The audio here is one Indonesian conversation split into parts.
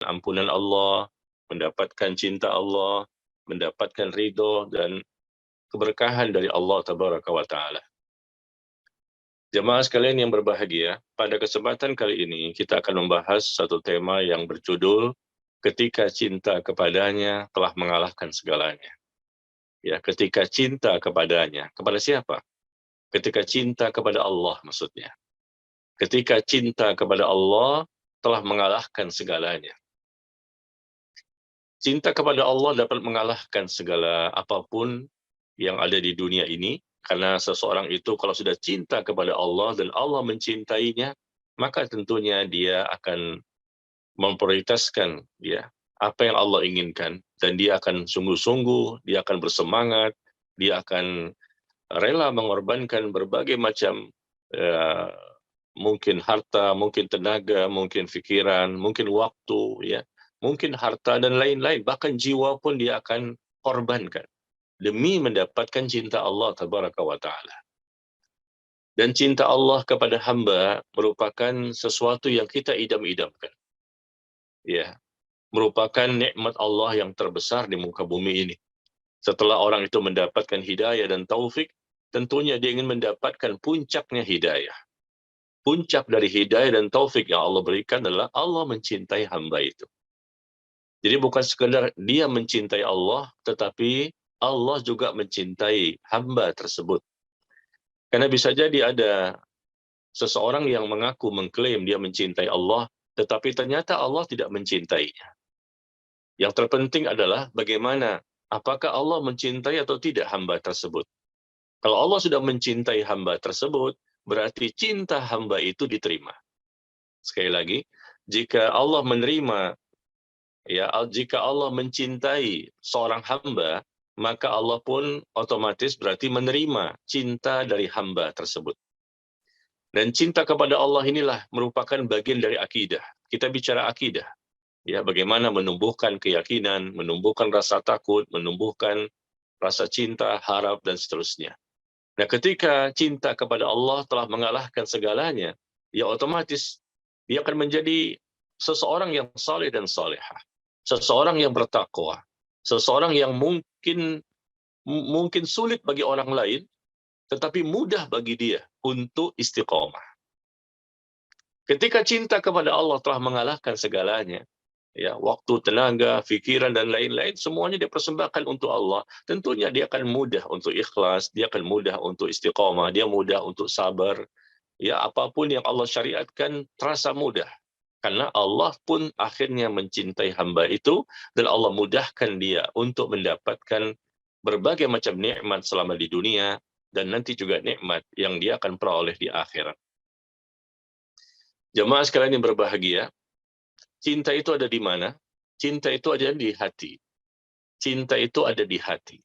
ampunan Allah, mendapatkan cinta Allah, mendapatkan ridho dan keberkahan dari Allah Tabaraka wa Ta'ala. Jemaah sekalian yang berbahagia, pada kesempatan kali ini kita akan membahas satu tema yang berjudul ketika cinta kepadanya telah mengalahkan segalanya. Ya, ketika cinta kepadanya, kepada siapa? Ketika cinta kepada Allah maksudnya. Ketika cinta kepada Allah telah mengalahkan segalanya. Cinta kepada Allah dapat mengalahkan segala apapun yang ada di dunia ini, karena seseorang itu kalau sudah cinta kepada Allah dan Allah mencintainya, maka tentunya dia akan memprioritaskan ya apa yang Allah inginkan, dan dia akan sungguh-sungguh, dia akan bersemangat, dia akan rela mengorbankan berbagai macam eh, mungkin harta, mungkin tenaga, mungkin pikiran, mungkin waktu, ya, mungkin harta dan lain-lain, bahkan jiwa pun dia akan korbankan demi mendapatkan cinta Allah Tabaraka wa Ta'ala. Dan cinta Allah kepada hamba merupakan sesuatu yang kita idam-idamkan. Ya, merupakan nikmat Allah yang terbesar di muka bumi ini. Setelah orang itu mendapatkan hidayah dan taufik, tentunya dia ingin mendapatkan puncaknya hidayah. Puncak dari hidayah dan taufik yang Allah berikan adalah Allah mencintai hamba itu. Jadi bukan sekadar dia mencintai Allah, tetapi Allah juga mencintai hamba tersebut. Karena bisa jadi ada seseorang yang mengaku mengklaim dia mencintai Allah, tetapi ternyata Allah tidak mencintainya. Yang terpenting adalah bagaimana, apakah Allah mencintai atau tidak hamba tersebut. Kalau Allah sudah mencintai hamba tersebut, berarti cinta hamba itu diterima. Sekali lagi, jika Allah menerima, ya, jika Allah mencintai seorang hamba, maka Allah pun otomatis berarti menerima cinta dari hamba tersebut. Dan cinta kepada Allah inilah merupakan bagian dari akidah. Kita bicara akidah, ya, bagaimana menumbuhkan keyakinan, menumbuhkan rasa takut, menumbuhkan rasa cinta, harap, dan seterusnya. Nah, ketika cinta kepada Allah telah mengalahkan segalanya, ya otomatis dia akan menjadi seseorang yang saleh dan salehah, seseorang yang bertakwa, seseorang yang mungkin sulit bagi orang lain, tetapi mudah bagi dia untuk istiqomah. Ketika cinta kepada Allah telah mengalahkan segalanya, ya, waktu, tenaga, pikiran, dan lain-lain, semuanya dia persembahkan untuk Allah. Tentunya dia akan mudah untuk ikhlas, dia akan mudah untuk istiqamah, dia mudah untuk sabar. Ya, apapun yang Allah syariatkan terasa mudah. Karena Allah pun akhirnya mencintai hamba itu, dan Allah mudahkan dia untuk mendapatkan berbagai macam nikmat selama di dunia, dan nanti juga nikmat yang dia akan peroleh di akhirat. Jemaah sekalian yang berbahagia, cinta itu ada di mana? Cinta itu ada di hati. Cinta itu ada di hati.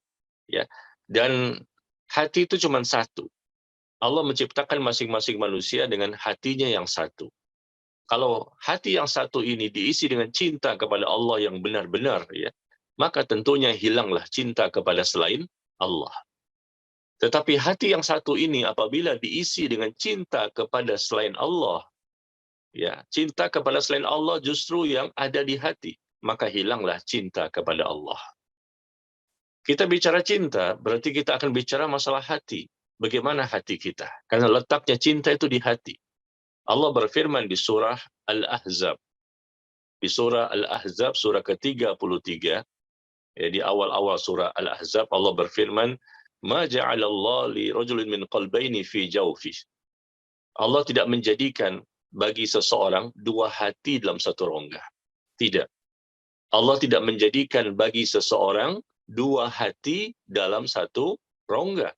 Ya. Dan hati itu cuma satu. Allah menciptakan masing-masing manusia dengan hatinya yang satu. Kalau hati yang satu ini diisi dengan cinta kepada Allah yang benar-benar, ya, maka tentunya hilanglah cinta kepada selain Allah. Tetapi hati yang satu ini apabila diisi dengan cinta kepada selain Allah, ya, cinta kepada selain Allah justru yang ada di hati, maka hilanglah cinta kepada Allah. Kita bicara cinta, berarti kita akan bicara masalah hati. Bagaimana hati kita? Karena letaknya cinta itu di hati. Allah berfirman di surah Al-Ahzab. Di surah Al-Ahzab, surah ke-33, ya, di awal-awal surah Al-Ahzab, Allah berfirman, "Ma ja'alallahu li rajulin min qalbayni fi jawfih." Allah tidak menjadikan bagi seseorang dua hati dalam satu rongga. Tidak. Allah tidak menjadikan bagi seseorang dua hati dalam satu rongga.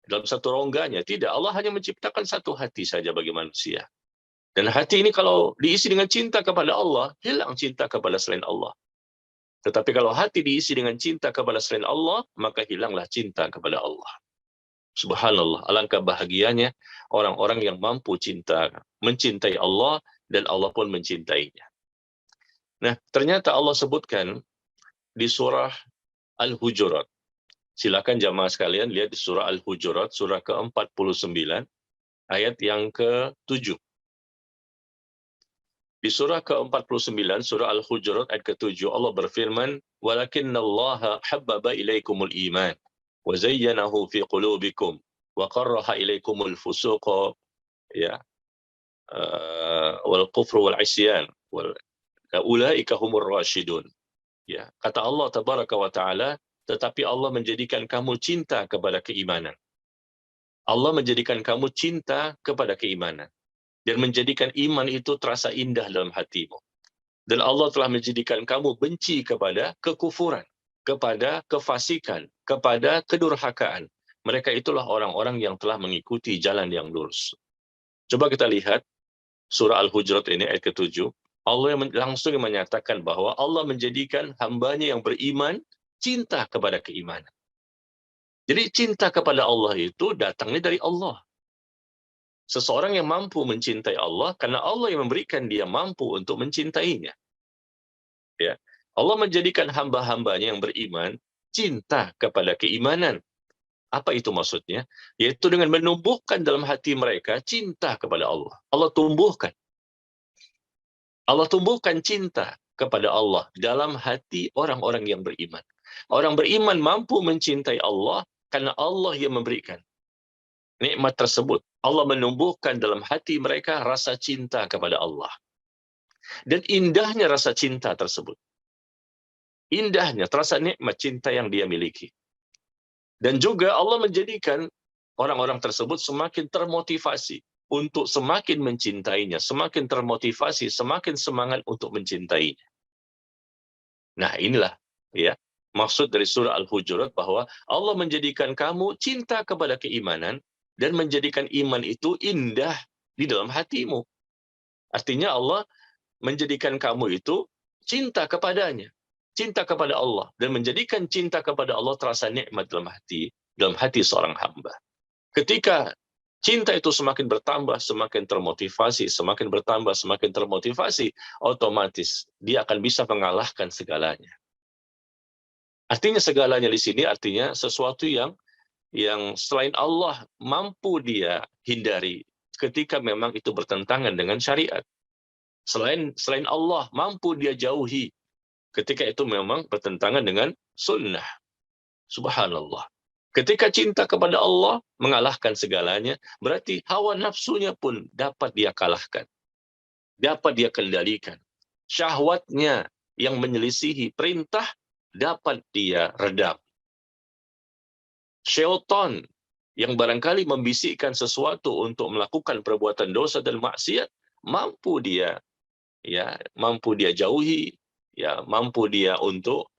Dalam satu rongganya. Tidak. Allah hanya menciptakan satu hati saja bagi manusia. Dan hati ini kalau diisi dengan cinta kepada Allah, hilang cinta kepada selain Allah. Tetapi kalau hati diisi dengan cinta kepada selain Allah, maka hilanglah cinta kepada Allah. Subhanallah, alangkah bahagianya orang-orang yang mampu mencintai Allah, dan Allah pun mencintainya. Nah, ternyata Allah sebutkan di surah Al-Hujurat. Silakan jamaah sekalian lihat di surah Al-Hujurat, surah ke-49, ayat yang ke-7. Di surah ke-49, surah Al-Hujurat ayat ke-7, Allah berfirman, "Walakinnallaha habbaba ilaikumul iman, wa zayyanahu fi qulubikum, wa qarraha ilaikumul fusuqa, ya, wal kufru wal isyan, wal ulaika humur rasyidun." Ya, kata Allah tabaraka wa taala, tetapi Allah menjadikan kamu cinta kepada keimanan. Allah menjadikan kamu cinta kepada keimanan dan menjadikan iman itu terasa indah dalam hatimu. Dan Allah telah menjadikan kamu benci kepada kekufuran, kepada kefasikan, kepada kedurhakaan. Mereka itulah orang-orang yang telah mengikuti jalan yang lurus. Coba kita lihat surah Al-Hujurat ini ayat ke-7. Allah yang langsung menyatakan bahwa Allah menjadikan hambanya yang beriman cinta kepada keimanan. Jadi cinta kepada Allah itu datangnya dari Allah. Seseorang yang mampu mencintai Allah karena Allah yang memberikan dia mampu untuk mencintainya. Ya. Allah menjadikan hamba-hambanya yang beriman cinta kepada keimanan. Apa itu maksudnya? Yaitu dengan menumbuhkan dalam hati mereka cinta kepada Allah. Allah tumbuhkan. Allah tumbuhkan cinta kepada Allah dalam hati orang-orang yang beriman. Orang beriman mampu mencintai Allah karena Allah yang memberikan nikmat tersebut. Allah menumbuhkan dalam hati mereka rasa cinta kepada Allah. Dan indahnya rasa cinta tersebut. Indahnya, terasa nikmat cinta yang dia miliki. Dan juga Allah menjadikan orang-orang tersebut semakin termotivasi untuk semakin mencintainya, semakin termotivasi, semakin semangat untuk mencintainya. Nah, inilah ya maksud dari surah Al-Hujurat, bahwa Allah menjadikan kamu cinta kepada keimanan dan menjadikan iman itu indah di dalam hatimu. Artinya Allah menjadikan kamu itu cinta kepadanya, cinta kepada Allah, dan menjadikan cinta kepada Allah terasa nikmat dalam hati seorang hamba. Ketika cinta itu semakin bertambah, semakin termotivasi, semakin bertambah, semakin termotivasi, otomatis dia akan bisa mengalahkan segalanya. Artinya segalanya di sini artinya sesuatu yang selain Allah mampu dia hindari ketika memang itu bertentangan dengan syariat. Selain Allah mampu dia jauhi ketika itu memang bertentangan dengan sunnah. Subhanallah. Ketika cinta kepada Allah mengalahkan segalanya, berarti hawa nafsunya pun dapat dia kalahkan. Dapat dia kendalikan. Syahwatnya yang menyelisihi perintah dapat dia redam. Syaitan yang barangkali membisikkan sesuatu untuk melakukan perbuatan dosa dan maksiat, mampu dia jauhi, mampu dia untuk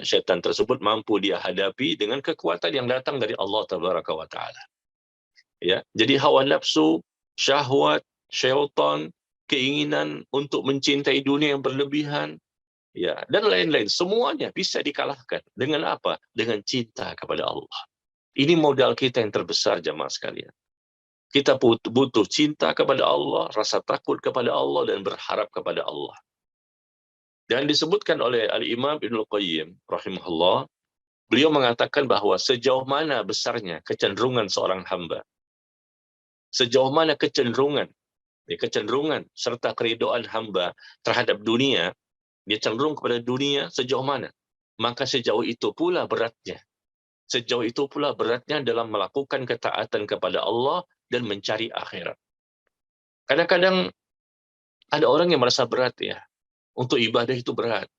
syaitan tersebut mampu dia hadapi dengan kekuatan yang datang dari Allah Tabaraka wa Taala. Ya, jadi hawa nafsu, syahwat, syaitan, keinginan untuk mencintai dunia yang berlebihan, ya, dan lain-lain, semuanya bisa dikalahkan dengan apa? Dengan cinta kepada Allah. Ini modal kita yang terbesar, jamaah sekalian. Kita butuh cinta kepada Allah, rasa takut kepada Allah, dan berharap kepada Allah. Dan disebutkan oleh Al-Imam Ibnul Qayyim rahimahullah, beliau mengatakan bahwa sejauh mana besarnya kecenderungan seorang hamba, sejauh mana kecenderungan serta keridoan hamba terhadap dunia, dia cenderung kepada dunia sejauh mana, maka sejauh itu pula beratnya. Sejauh itu pula beratnya dalam melakukan ketaatan kepada Allah dan mencari akhirat. Kadang-kadang ada orang yang merasa berat ya, untuk ibadah itu berat.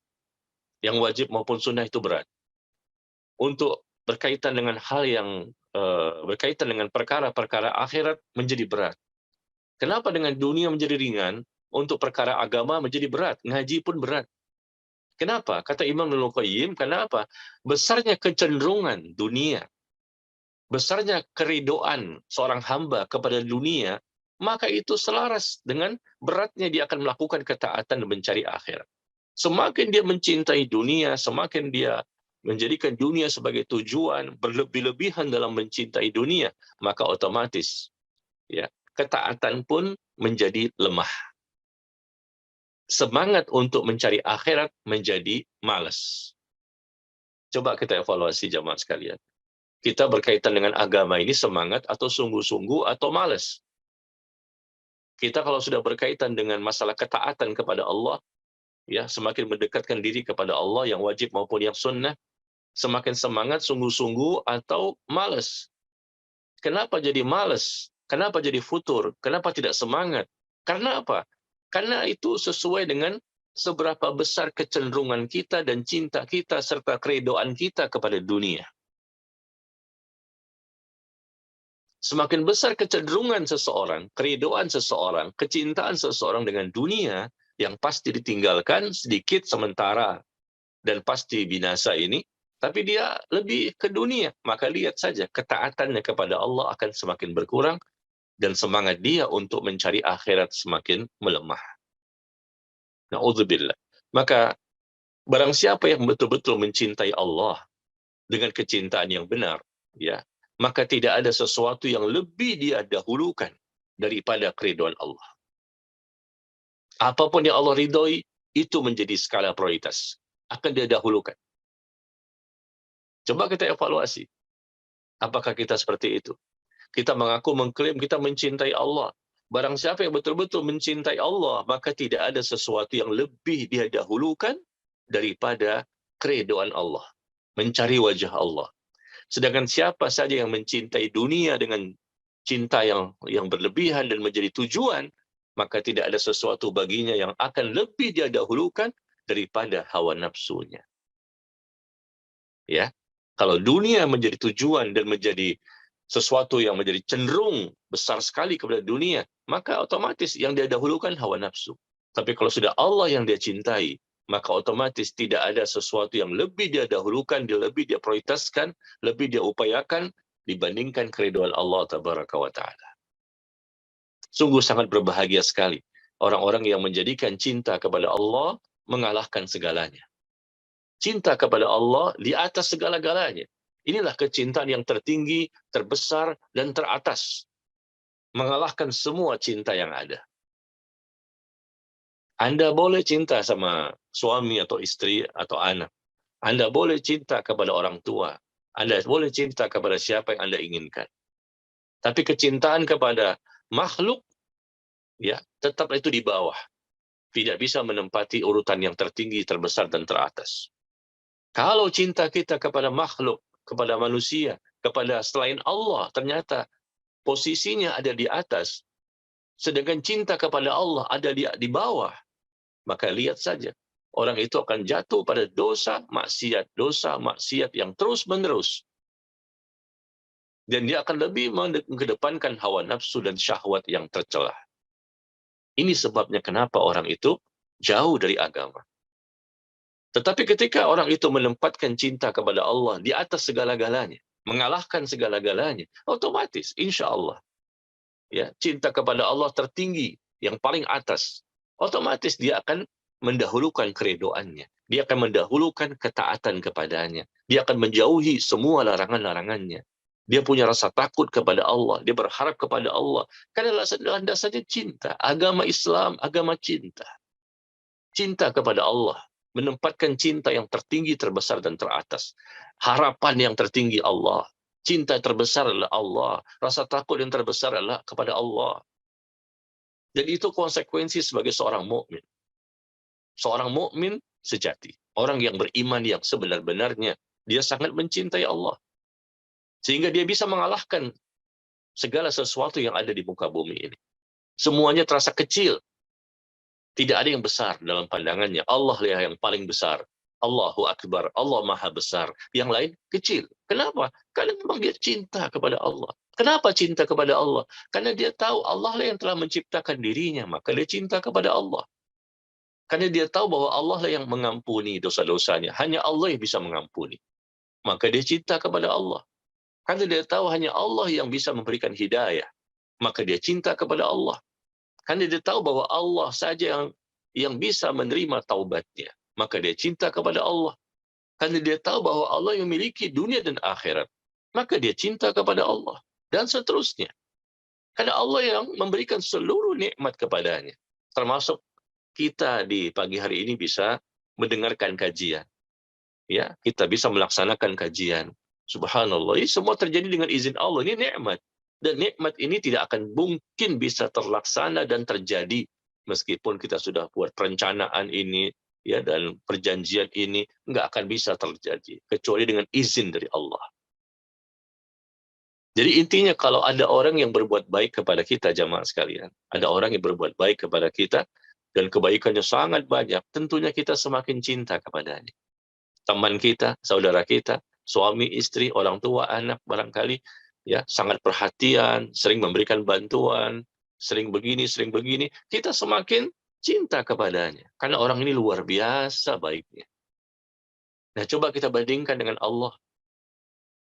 Yang wajib maupun sunnah itu berat. Untuk berkaitan dengan hal yang berkaitan dengan perkara-perkara akhirat menjadi berat. Kenapa dengan dunia menjadi ringan, untuk perkara agama menjadi berat, ngaji pun berat. Kenapa? Kata Imam Ibnul Qayyim, kenapa? Besarnya kecenderungan dunia, besarnya keridoan seorang hamba kepada dunia, maka itu selaras dengan beratnya dia akan melakukan ketaatan dan mencari akhirat. Semakin dia mencintai dunia, semakin dia menjadikan dunia sebagai tujuan, berlebih-lebihan dalam mencintai dunia, maka otomatis ya, ketaatan pun menjadi lemah. Semangat untuk mencari akhirat menjadi malas. Coba kita evaluasi jamaah sekalian. Kita berkaitan dengan agama ini semangat atau sungguh-sungguh atau malas? Kita kalau sudah berkaitan dengan masalah ketaatan kepada Allah, ya, semakin mendekatkan diri kepada Allah yang wajib maupun yang sunnah, semakin semangat, sungguh-sungguh, atau malas. Kenapa jadi malas? Kenapa jadi futur? Kenapa tidak semangat? Karena apa? Karena itu sesuai dengan seberapa besar kecenderungan kita dan cinta kita serta keredoan kita kepada dunia. Semakin besar kecenderungan seseorang, keredoan seseorang, kecintaan seseorang dengan dunia yang pasti ditinggalkan sedikit sementara dan pasti binasa ini, tapi dia lebih ke dunia, maka lihat saja ketaatannya kepada Allah akan semakin berkurang dan semangat dia untuk mencari akhirat semakin melemah. Na'udzubillah. Maka barang siapa yang betul-betul mencintai Allah dengan kecintaan yang benar, ya, maka tidak ada sesuatu yang lebih dia dahulukan daripada keridhaan Allah. Apapun yang Allah ridhoi, itu menjadi skala prioritas. Akan dia dahulukan. Coba kita evaluasi. Apakah kita seperti itu? Kita mengaku mengklaim kita mencintai Allah. Barang siapa yang betul-betul mencintai Allah, maka tidak ada sesuatu yang lebih dia dahulukan daripada keridhaan Allah. Mencari wajah Allah. Sedangkan siapa saja yang mencintai dunia dengan cinta yang berlebihan dan menjadi tujuan, maka tidak ada sesuatu baginya yang akan lebih dia dahulukan daripada hawa nafsunya. Ya, kalau dunia menjadi tujuan dan menjadi sesuatu yang menjadi cenderung besar sekali kepada dunia, maka otomatis yang dia dahulukan hawa nafsu. Tapi kalau sudah Allah yang dia cintai, maka otomatis tidak ada sesuatu yang lebih dia dahulukan, lebih dia prioritaskan, lebih dia upayakan dibandingkan keridhaan Allah Tabaraka wa Ta'ala. Sungguh sangat berbahagia sekali orang-orang yang menjadikan cinta kepada Allah mengalahkan segalanya. Cinta kepada Allah di atas segala-galanya. Inilah kecintaan yang tertinggi, terbesar, dan teratas. Mengalahkan semua cinta yang ada. Anda boleh cinta sama suami atau istri atau anak. Anda boleh cinta kepada orang tua. Anda boleh cinta kepada siapa yang Anda inginkan. Tapi kecintaan kepada makhluk, ya, tetap itu di bawah. Tidak bisa menempati urutan yang tertinggi, terbesar, dan teratas. Kalau cinta kita kepada makhluk, kepada manusia, kepada selain Allah, ternyata posisinya ada di atas, sedangkan cinta kepada Allah ada di bawah, maka lihat saja, orang itu akan jatuh pada dosa maksiat yang terus-menerus. Dan dia akan lebih mengedepankan hawa nafsu dan syahwat yang tercela. Ini sebabnya kenapa orang itu jauh dari agama. Tetapi ketika orang itu menempatkan cinta kepada Allah di atas segala-galanya, mengalahkan segala-galanya, otomatis, insya Allah, ya, cinta kepada Allah tertinggi, yang paling atas, otomatis dia akan mendahulukan keredoannya. Dia akan mendahulukan ketaatan kepadanya. Dia akan menjauhi semua larangan-larangannya. Dia punya rasa takut kepada Allah. Dia berharap kepada Allah. Karena landasannya cinta. Agama Islam, agama cinta. Cinta kepada Allah. Menempatkan cinta yang tertinggi, terbesar, dan teratas. Harapan yang tertinggi Allah. Cinta terbesar adalah Allah. Rasa takut yang terbesar adalah kepada Allah. Jadi itu konsekuensi sebagai seorang mukmin. Seorang mukmin sejati. Orang yang beriman yang sebenar-benarnya. Dia sangat mencintai Allah. Sehingga dia bisa mengalahkan segala sesuatu yang ada di muka bumi ini. Semuanya terasa kecil. Tidak ada yang besar dalam pandangannya. Allah lah yang paling besar. Allahu Akbar. Allah Maha Besar. Yang lain kecil. Kenapa? Karena memang dia cinta kepada Allah. Kenapa cinta kepada Allah? Karena dia tahu Allah lah yang telah menciptakan dirinya. Maka dia cinta kepada Allah. Karena dia tahu bahwa Allah lah yang mengampuni dosa-dosanya. Hanya Allah yang bisa mengampuni. Maka dia cinta kepada Allah. Karena dia tahu hanya Allah yang bisa memberikan hidayah. Maka dia cinta kepada Allah. Karena dia tahu bahwa Allah saja yang bisa menerima taubatnya. Maka dia cinta kepada Allah. Karena dia tahu bahwa Allah yang memiliki dunia dan akhirat. Maka dia cinta kepada Allah. Dan seterusnya. Karena Allah yang memberikan seluruh nikmat kepadanya. Termasuk kita di pagi hari ini bisa mendengarkan kajian. Ya, kita bisa melaksanakan kajian. Subhanallah. Ini semua terjadi dengan izin Allah. Ini nikmat. Dan nikmat ini tidak akan mungkin bisa terlaksana dan terjadi meskipun kita sudah buat perencanaan ini, ya, dan perjanjian ini, nggak akan bisa terjadi kecuali dengan izin dari Allah. Jadi intinya kalau ada orang yang berbuat baik kepada kita, jamaah sekalian, ada orang yang berbuat baik kepada kita, dan kebaikannya sangat banyak, tentunya kita semakin cinta kepadanya. Teman kita, saudara kita, suami, istri, orang tua, anak, barangkali ya sangat perhatian, sering memberikan bantuan, sering begini, kita semakin cinta kepadanya. Karena orang ini luar biasa baiknya. Nah, coba kita bandingkan dengan Allah.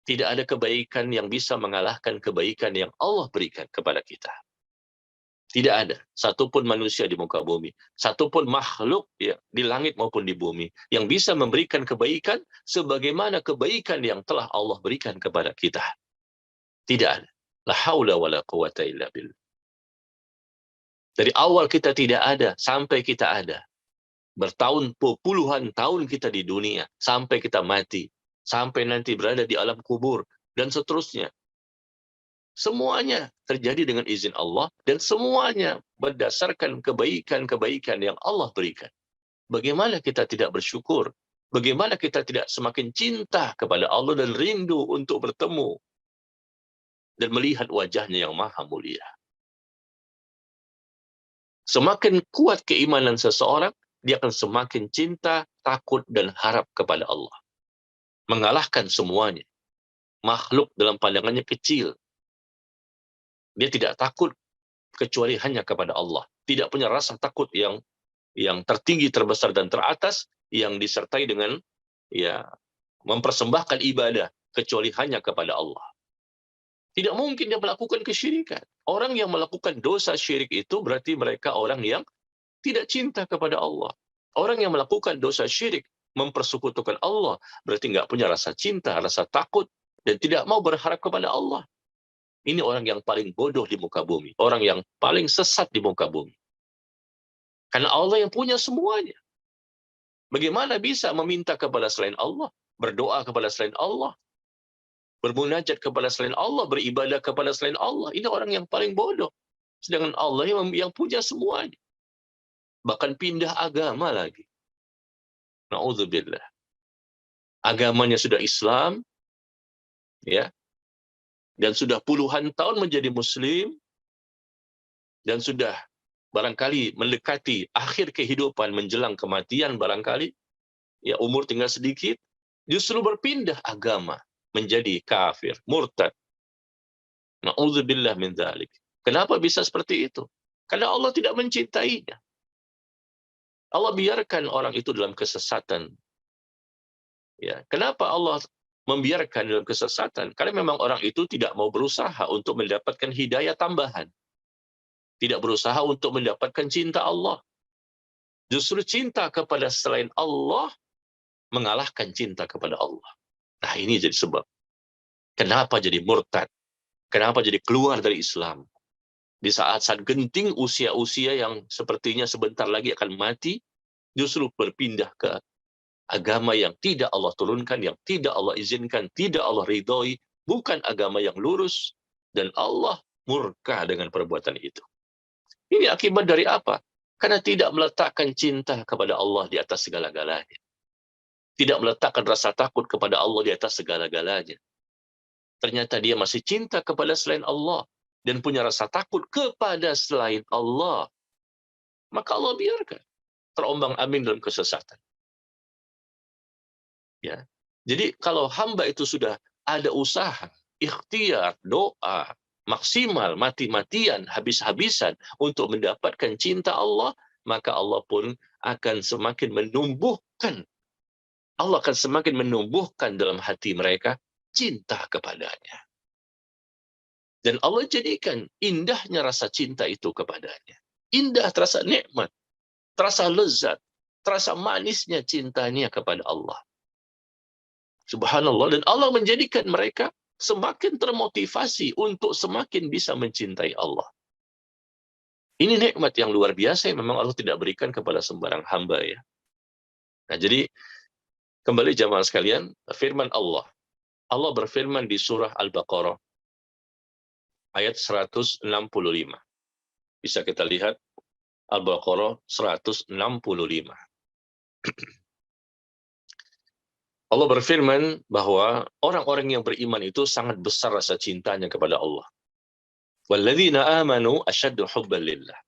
Tidak ada kebaikan yang bisa mengalahkan kebaikan yang Allah berikan kepada kita. Tidak ada satupun manusia di muka bumi, satupun makhluk ya, di langit maupun di bumi yang bisa memberikan kebaikan sebagaimana kebaikan yang telah Allah berikan kepada kita. Tidak ada. La haula wala quwata illa billah. Dari awal kita tidak ada sampai kita ada. Bertahun puluhan tahun kita di dunia sampai kita mati, sampai nanti berada di alam kubur dan seterusnya. Semuanya terjadi dengan izin Allah dan semuanya berdasarkan kebaikan-kebaikan yang Allah berikan. Bagaimana kita tidak bersyukur? Bagaimana kita tidak semakin cinta kepada Allah dan rindu untuk bertemu dan melihat wajahnya yang maha mulia? Semakin kuat keimanan seseorang, dia akan semakin cinta, takut, dan harap kepada Allah. Mengalahkan semuanya. Makhluk dalam pandangannya kecil. Dia tidak takut kecuali hanya kepada Allah. Tidak punya rasa takut yang tertinggi, terbesar, dan teratas, yang disertai dengan ya mempersembahkan ibadah kecuali hanya kepada Allah. Tidak mungkin dia melakukan kesyirikan. Orang yang melakukan dosa syirik itu berarti mereka orang yang tidak cinta kepada Allah. Orang yang melakukan dosa syirik, mempersekutukan Allah, berarti nggak punya rasa cinta, rasa takut, dan tidak mau berharap kepada Allah. Ini orang yang paling bodoh di muka bumi. Orang yang paling sesat di muka bumi. Karena Allah yang punya semuanya. Bagaimana bisa meminta kepada selain Allah? Berdoa kepada selain Allah? Bermunajat kepada selain Allah? Beribadah kepada selain Allah? Ini orang yang paling bodoh. Sedangkan Allah yang punya semuanya. Bahkan pindah agama lagi. Na'udzubillah. Agamanya sudah Islam, ya, dan sudah puluhan tahun menjadi Muslim, dan sudah barangkali mendekati akhir kehidupan menjelang kematian barangkali, ya umur tinggal sedikit, justru berpindah agama menjadi kafir, murtad. Na'udzubillah min dzalik. Kenapa bisa seperti itu? Karena Allah tidak mencintainya. Allah biarkan orang itu dalam kesesatan. Ya, kenapa Allah membiarkan dalam kesesatan? Karena memang orang itu tidak mau berusaha untuk mendapatkan hidayah tambahan. Tidak berusaha untuk mendapatkan cinta Allah. Justru cinta kepada selain Allah mengalahkan cinta kepada Allah. Nah, ini jadi sebab. Kenapa jadi murtad? Kenapa jadi keluar dari Islam? Di saat-saat genting usia-usia yang sepertinya sebentar lagi akan mati, justru berpindah ke agama yang tidak Allah turunkan, yang tidak Allah izinkan, tidak Allah ridhoi, bukan agama yang lurus, dan Allah murka dengan perbuatan itu. Ini akibat dari apa? Karena tidak meletakkan cinta kepada Allah di atas segala-galanya. Tidak meletakkan rasa takut kepada Allah di atas segala-galanya. Ternyata dia masih cinta kepada selain Allah, dan punya rasa takut kepada selain Allah. Maka Allah biarkan terombang-ambing dalam kesesatan. Ya. Jadi kalau hamba itu sudah ada usaha, ikhtiar, doa, maksimal, mati-matian, habis-habisan untuk mendapatkan cinta Allah, maka Allah pun akan semakin menumbuhkan, Allah akan semakin menumbuhkan dalam hati mereka cinta kepadanya. Dan Allah jadikan indahnya rasa cinta itu kepadanya. Indah, terasa nikmat, terasa lezat, terasa manisnya cintanya kepada Allah. Subhanallah, dan Allah menjadikan mereka semakin termotivasi untuk semakin bisa mencintai Allah. Ini nikmat yang luar biasa yang memang Allah tidak berikan kepada sembarang hamba ya. Nah, jadi kembali jamaah sekalian, firman Allah. Allah berfirman di surah Al-Baqarah ayat 165. Bisa kita lihat Al-Baqarah 165. Allah berfirman bahwa orang-orang yang beriman itu sangat besar rasa cintanya kepada Allah. Walladzina amanu asyaddu hubban lillah.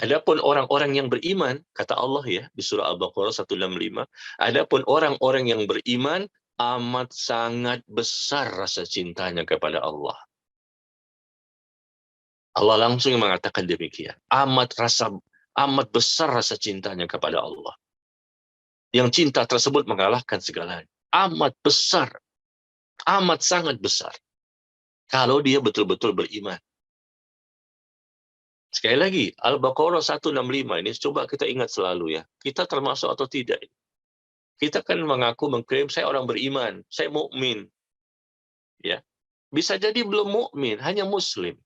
Adapun orang-orang yang beriman, kata Allah ya di surah Al-Baqarah 165, adapun orang-orang yang beriman amat sangat besar rasa cintanya kepada Allah. Allah langsung mengatakan demikian. Amat besar rasa cintanya kepada Allah. Yang cinta tersebut mengalahkan segalanya. Amat besar, amat sangat besar. Kalau dia betul-betul beriman. Sekali lagi, Al-Baqarah 165 ini coba kita ingat selalu ya. Kita termasuk atau tidak? Kita kan mengaku mengklaim saya orang beriman, saya mukmin. Ya. Bisa jadi belum mukmin, hanya muslim.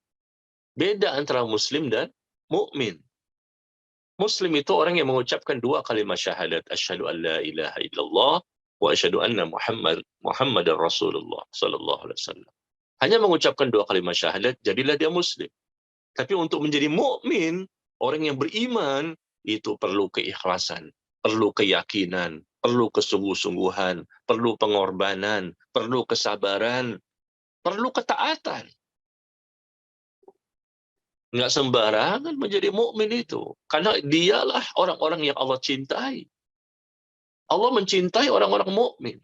Beda antara muslim dan mukmin. Muslim itu orang yang mengucapkan dua kalimat syahadat, asyhadu an la ilaha illallah wa asyhadu anna Muhammadar Rasulullah sallallahu alaihi wasallam. Hanya mengucapkan dua kalimat syahadat, jadilah dia muslim. Tapi untuk menjadi mukmin, orang yang beriman itu perlu keikhlasan, perlu keyakinan, perlu kesungguh-sungguhan, perlu pengorbanan, perlu kesabaran, perlu ketaatan. Nggak sembarangan menjadi mukmin itu, karena dialah orang-orang yang Allah cintai. Allah mencintai orang-orang mukmin.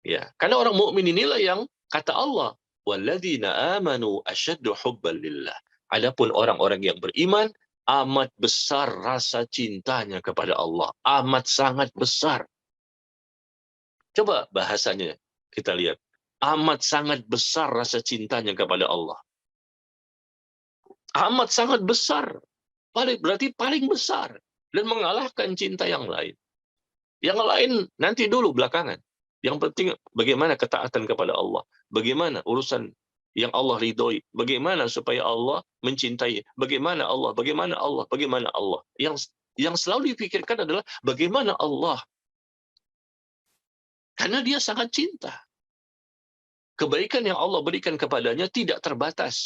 Ya, karena orang mukmin inilah yang kata Allah, walladzina amanu asyaddu hubban lillah. Adapun orang-orang yang beriman amat besar rasa cintanya kepada Allah, amat sangat besar. Coba bahasanya kita lihat. Amat sangat besar rasa cintanya kepada Allah. Amat sangat besar. Berarti paling besar. Dan mengalahkan cinta yang lain. Yang lain nanti dulu belakangan. Yang penting bagaimana ketaatan kepada Allah. Bagaimana urusan yang Allah ridhoi. Bagaimana supaya Allah mencintai. Bagaimana Allah. Yang selalu dipikirkan adalah bagaimana Allah. Karena dia sangat cinta. Kebaikan yang Allah berikan kepadanya tidak terbatas.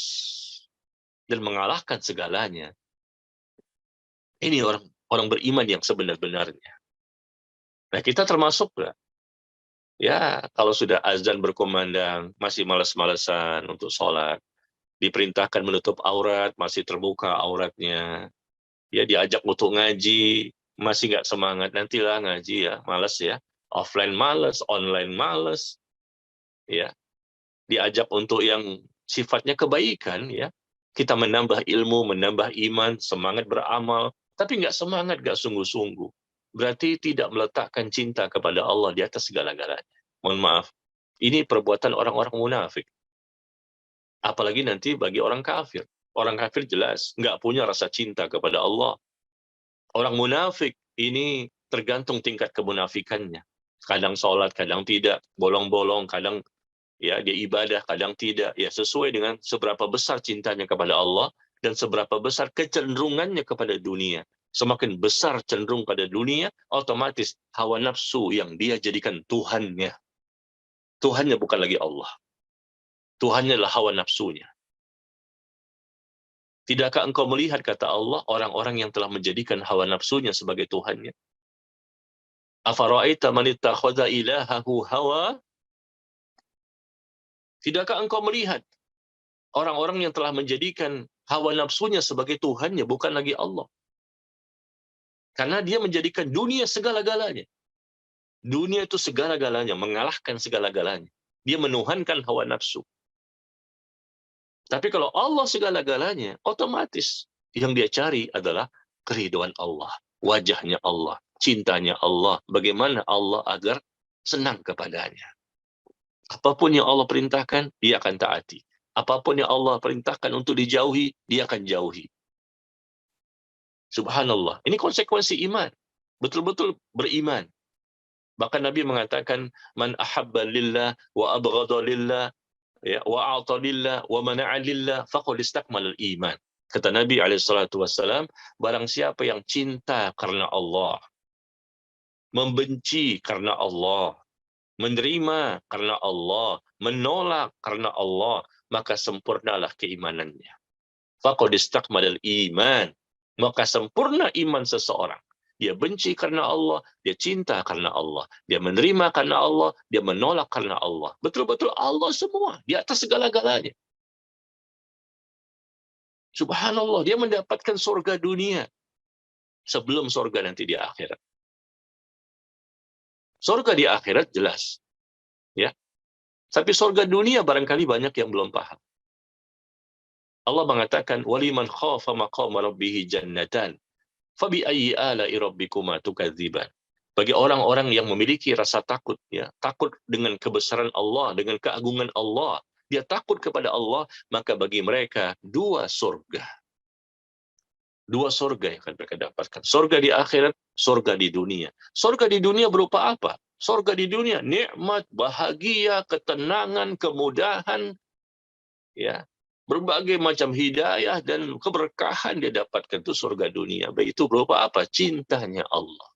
Dan mengalahkan segalanya. Ini orang beriman yang sebenar-benarnya. Nah, kita termasuk nggak? Ya, kalau sudah azan berkumandang, masih malas-malesan untuk sholat. Diperintahkan menutup aurat, masih terbuka auratnya. Ya, diajak untuk ngaji, masih nggak semangat. Nantilah ngaji ya, malas ya. Offline malas, online malas. Ya, diajak untuk yang sifatnya kebaikan, ya. Kita menambah ilmu, menambah iman, semangat beramal, tapi nggak semangat, nggak sungguh-sungguh. Berarti tidak meletakkan cinta kepada Allah di atas segala-galanya. Mohon maaf, ini perbuatan orang-orang munafik. Apalagi nanti bagi orang kafir. Orang kafir jelas nggak punya rasa cinta kepada Allah. Orang munafik ini tergantung tingkat kemunafikannya. Kadang sholat, kadang tidak, bolong-bolong, kadang ya dia ibadah, kadang tidak. Ya sesuai dengan seberapa besar cintanya kepada Allah dan seberapa besar kecenderungannya kepada dunia. Semakin besar cenderung pada dunia, otomatis hawa nafsu yang dia jadikan Tuhannya. Tuhannya bukan lagi Allah. Tuhannya adalah hawa nafsunya. Tidakkah engkau melihat, kata Allah, orang-orang yang telah menjadikan hawa nafsunya sebagai Tuhannya? Afara'aita man ittakhadha ilahahu hawa? Tidakkah engkau melihat orang-orang yang telah menjadikan hawa nafsunya sebagai Tuhannya, bukan lagi Allah? Karena dia menjadikan dunia segala-galanya. Dunia itu segala-galanya, mengalahkan segala-galanya. Dia menuhankan hawa nafsu. Tapi kalau Allah segala-galanya, otomatis yang dia cari adalah keridhaan Allah, wajahnya Allah, cintanya Allah, bagaimana Allah agar senang kepadanya. Apapun yang Allah perintahkan, dia akan taati. Apapun yang Allah perintahkan untuk dijauhi, dia akan jauhi. Subhanallah. Ini konsekuensi iman. Betul-betul beriman. Bahkan Nabi mengatakan, man ahabba lillah wa abghadha lillah, ya, wa a'ta lillah wa mana'a lillah, faqad istakmal al-iman. Kata Nabi SAW, barang siapa yang cinta karena Allah, membenci karena Allah, menerima karena Allah, menolak karena Allah, maka sempurnalah keimanannya. Faqad istakmalal iman, maka sempurna iman seseorang. Dia benci karena Allah, dia cinta karena Allah, dia menerima karena Allah, dia menolak karena Allah. Betul-betul Allah semua, di atas segala-galanya. Subhanallah, dia mendapatkan surga dunia sebelum surga nanti di akhirat. Surga di akhirat jelas, ya. Tapi surga dunia barangkali banyak yang belum paham. Allah mengatakan, "Waliman khafa maqama rabbih jannatan, fabi ayyi ala'i rabbikuma tukadziban." Bagi orang-orang yang memiliki rasa takut, ya, takut dengan kebesaran Allah, dengan keagungan Allah, dia takut kepada Allah, maka bagi mereka dua surga. Dua surga yang akan mereka dapatkan. Surga di akhirat, surga di dunia. Surga di dunia berupa apa? Surga di dunia, nikmat, bahagia, ketenangan, kemudahan, ya, berbagai macam hidayah dan keberkahan dia dapatkan itu surga dunia. Baik itu berupa apa? Cintanya Allah.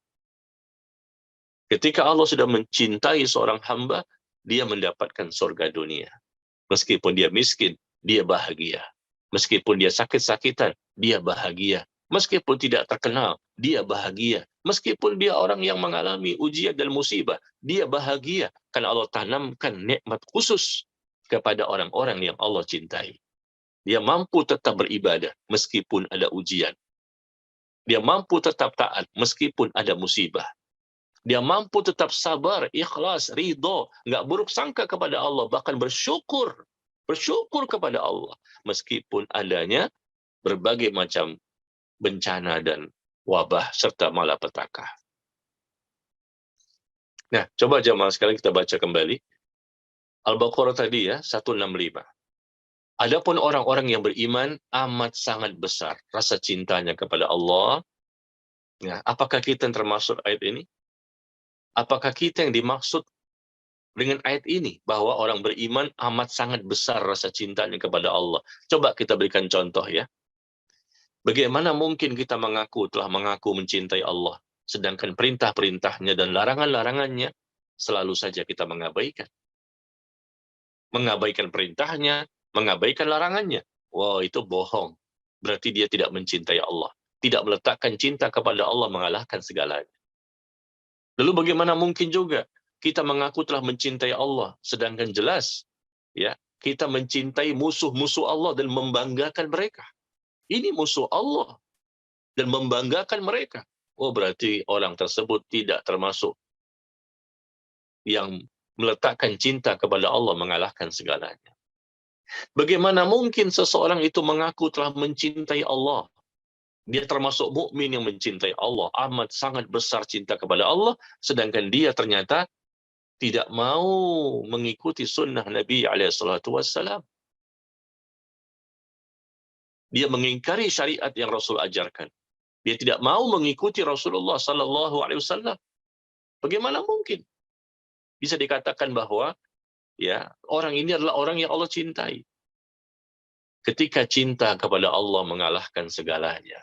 Ketika Allah sudah mencintai seorang hamba, dia mendapatkan surga dunia. Meskipun dia miskin, dia bahagia. Meskipun dia sakit-sakitan, dia bahagia. Meskipun tidak terkenal, dia bahagia. Meskipun dia orang yang mengalami ujian dan musibah, dia bahagia. Karena Allah tanamkan nikmat khusus kepada orang-orang yang Allah cintai. Dia mampu tetap beribadah meskipun ada ujian. Dia mampu tetap taat meskipun ada musibah. Dia mampu tetap sabar, ikhlas, ridho, nggak buruk sangka kepada Allah, bahkan bersyukur kepada Allah meskipun adanya berbagai macam bencana dan wabah serta malapetaka. Nah, coba jemaah sekalian kita baca kembali Al-Baqarah tadi ya, 165. Adapun orang-orang yang beriman amat sangat besar rasa cintanya kepada Allah. Nah, apakah kita yang termasuk ayat ini? Apakah kita yang dimaksud dengan ayat ini, bahwa orang beriman amat sangat besar rasa cintanya kepada Allah? Coba kita berikan contoh ya. Bagaimana mungkin kita telah mengaku mencintai Allah, sedangkan perintah-perintahnya dan larangan-larangannya selalu saja kita mengabaikan. Mengabaikan perintahnya, mengabaikan larangannya. Wah, itu bohong. Berarti dia tidak mencintai Allah. Tidak meletakkan cinta kepada Allah mengalahkan segalanya. Lalu bagaimana mungkin juga kita mengaku telah mencintai Allah, sedangkan jelas ya kita mencintai musuh-musuh Allah dan membanggakan mereka. Ini musuh Allah dan membanggakan mereka. Oh, berarti orang tersebut tidak termasuk yang meletakkan cinta kepada Allah mengalahkan segalanya. Bagaimana mungkin seseorang itu mengaku telah mencintai Allah? Dia termasuk mukmin yang mencintai Allah, amat sangat besar cinta kepada Allah, sedangkan dia ternyata tidak mau mengikuti sunnah Nabi SAW. Dia mengingkari syariat yang Rasul ajarkan. Dia tidak mau mengikuti Rasulullah SAW. Bagaimana mungkin bisa dikatakan bahwa ya orang ini adalah orang yang Allah cintai? Ketika cinta kepada Allah mengalahkan segalanya,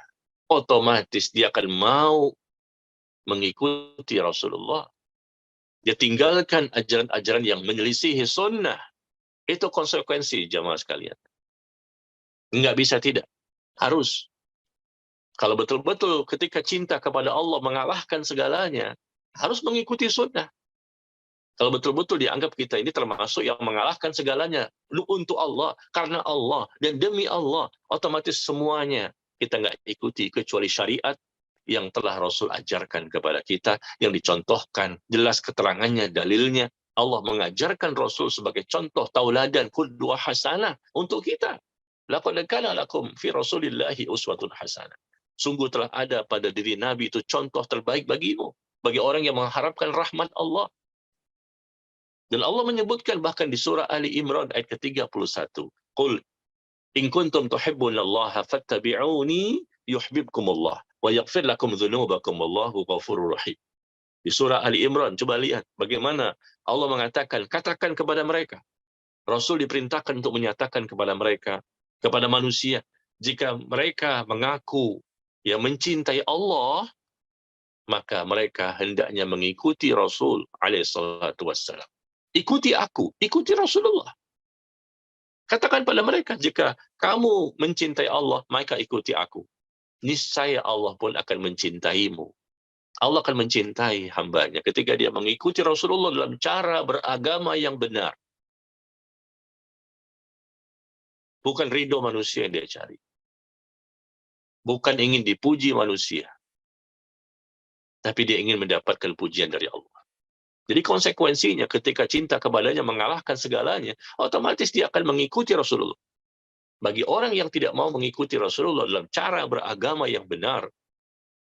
otomatis dia akan mau mengikuti Rasulullah. Dia tinggalkan ajaran-ajaran yang menyelisihi sunnah. Itu konsekuensi jamaah sekalian. Enggak bisa tidak. Harus. Kalau betul-betul ketika cinta kepada Allah mengalahkan segalanya, harus mengikuti sunnah. Kalau betul-betul dianggap kita ini termasuk yang mengalahkan segalanya untuk Allah, karena Allah, dan demi Allah, otomatis semuanya kita nggak ikuti kecuali syariat yang telah Rasul ajarkan kepada kita, yang dicontohkan, jelas keterangannya, dalilnya. Allah mengajarkan Rasul sebagai contoh tauladan, qudwah hasanah untuk kita. Laqad kana lakum fi Rasulillahi uswatun hasanah. Sungguh telah ada pada diri Nabi itu contoh terbaik bagimu, bagi orang yang mengharapkan rahmat Allah. Dan Allah menyebutkan bahkan di surah Ali Imran ayat ke-31. Qul in kuntum tuhibbunallaha fattabi'uni yuhibbukumullah wa yaghfir lakum dzunubakum wallahu ghafurur rahim. Di surah Ali Imran, coba lihat bagaimana Allah mengatakan, katakan kepada mereka. Rasul diperintahkan untuk menyatakan kepada mereka, kepada manusia, jika mereka mengaku yang mencintai Allah, maka mereka hendaknya mengikuti Rasul alaihissalatu wassalam. Ikuti aku, ikuti Rasulullah. Katakan pada mereka, jika kamu mencintai Allah, maka ikuti aku. Niscaya Allah pun akan mencintaimu. Allah akan mencintai hambanya ketika dia mengikuti Rasulullah dalam cara beragama yang benar. Bukan ridho manusia yang dia cari. Bukan ingin dipuji manusia. Tapi dia ingin mendapatkan pujian dari Allah. Jadi konsekuensinya ketika cinta kepadanya mengalahkan segalanya, otomatis dia akan mengikuti Rasulullah. Bagi orang yang tidak mau mengikuti Rasulullah dalam cara beragama yang benar,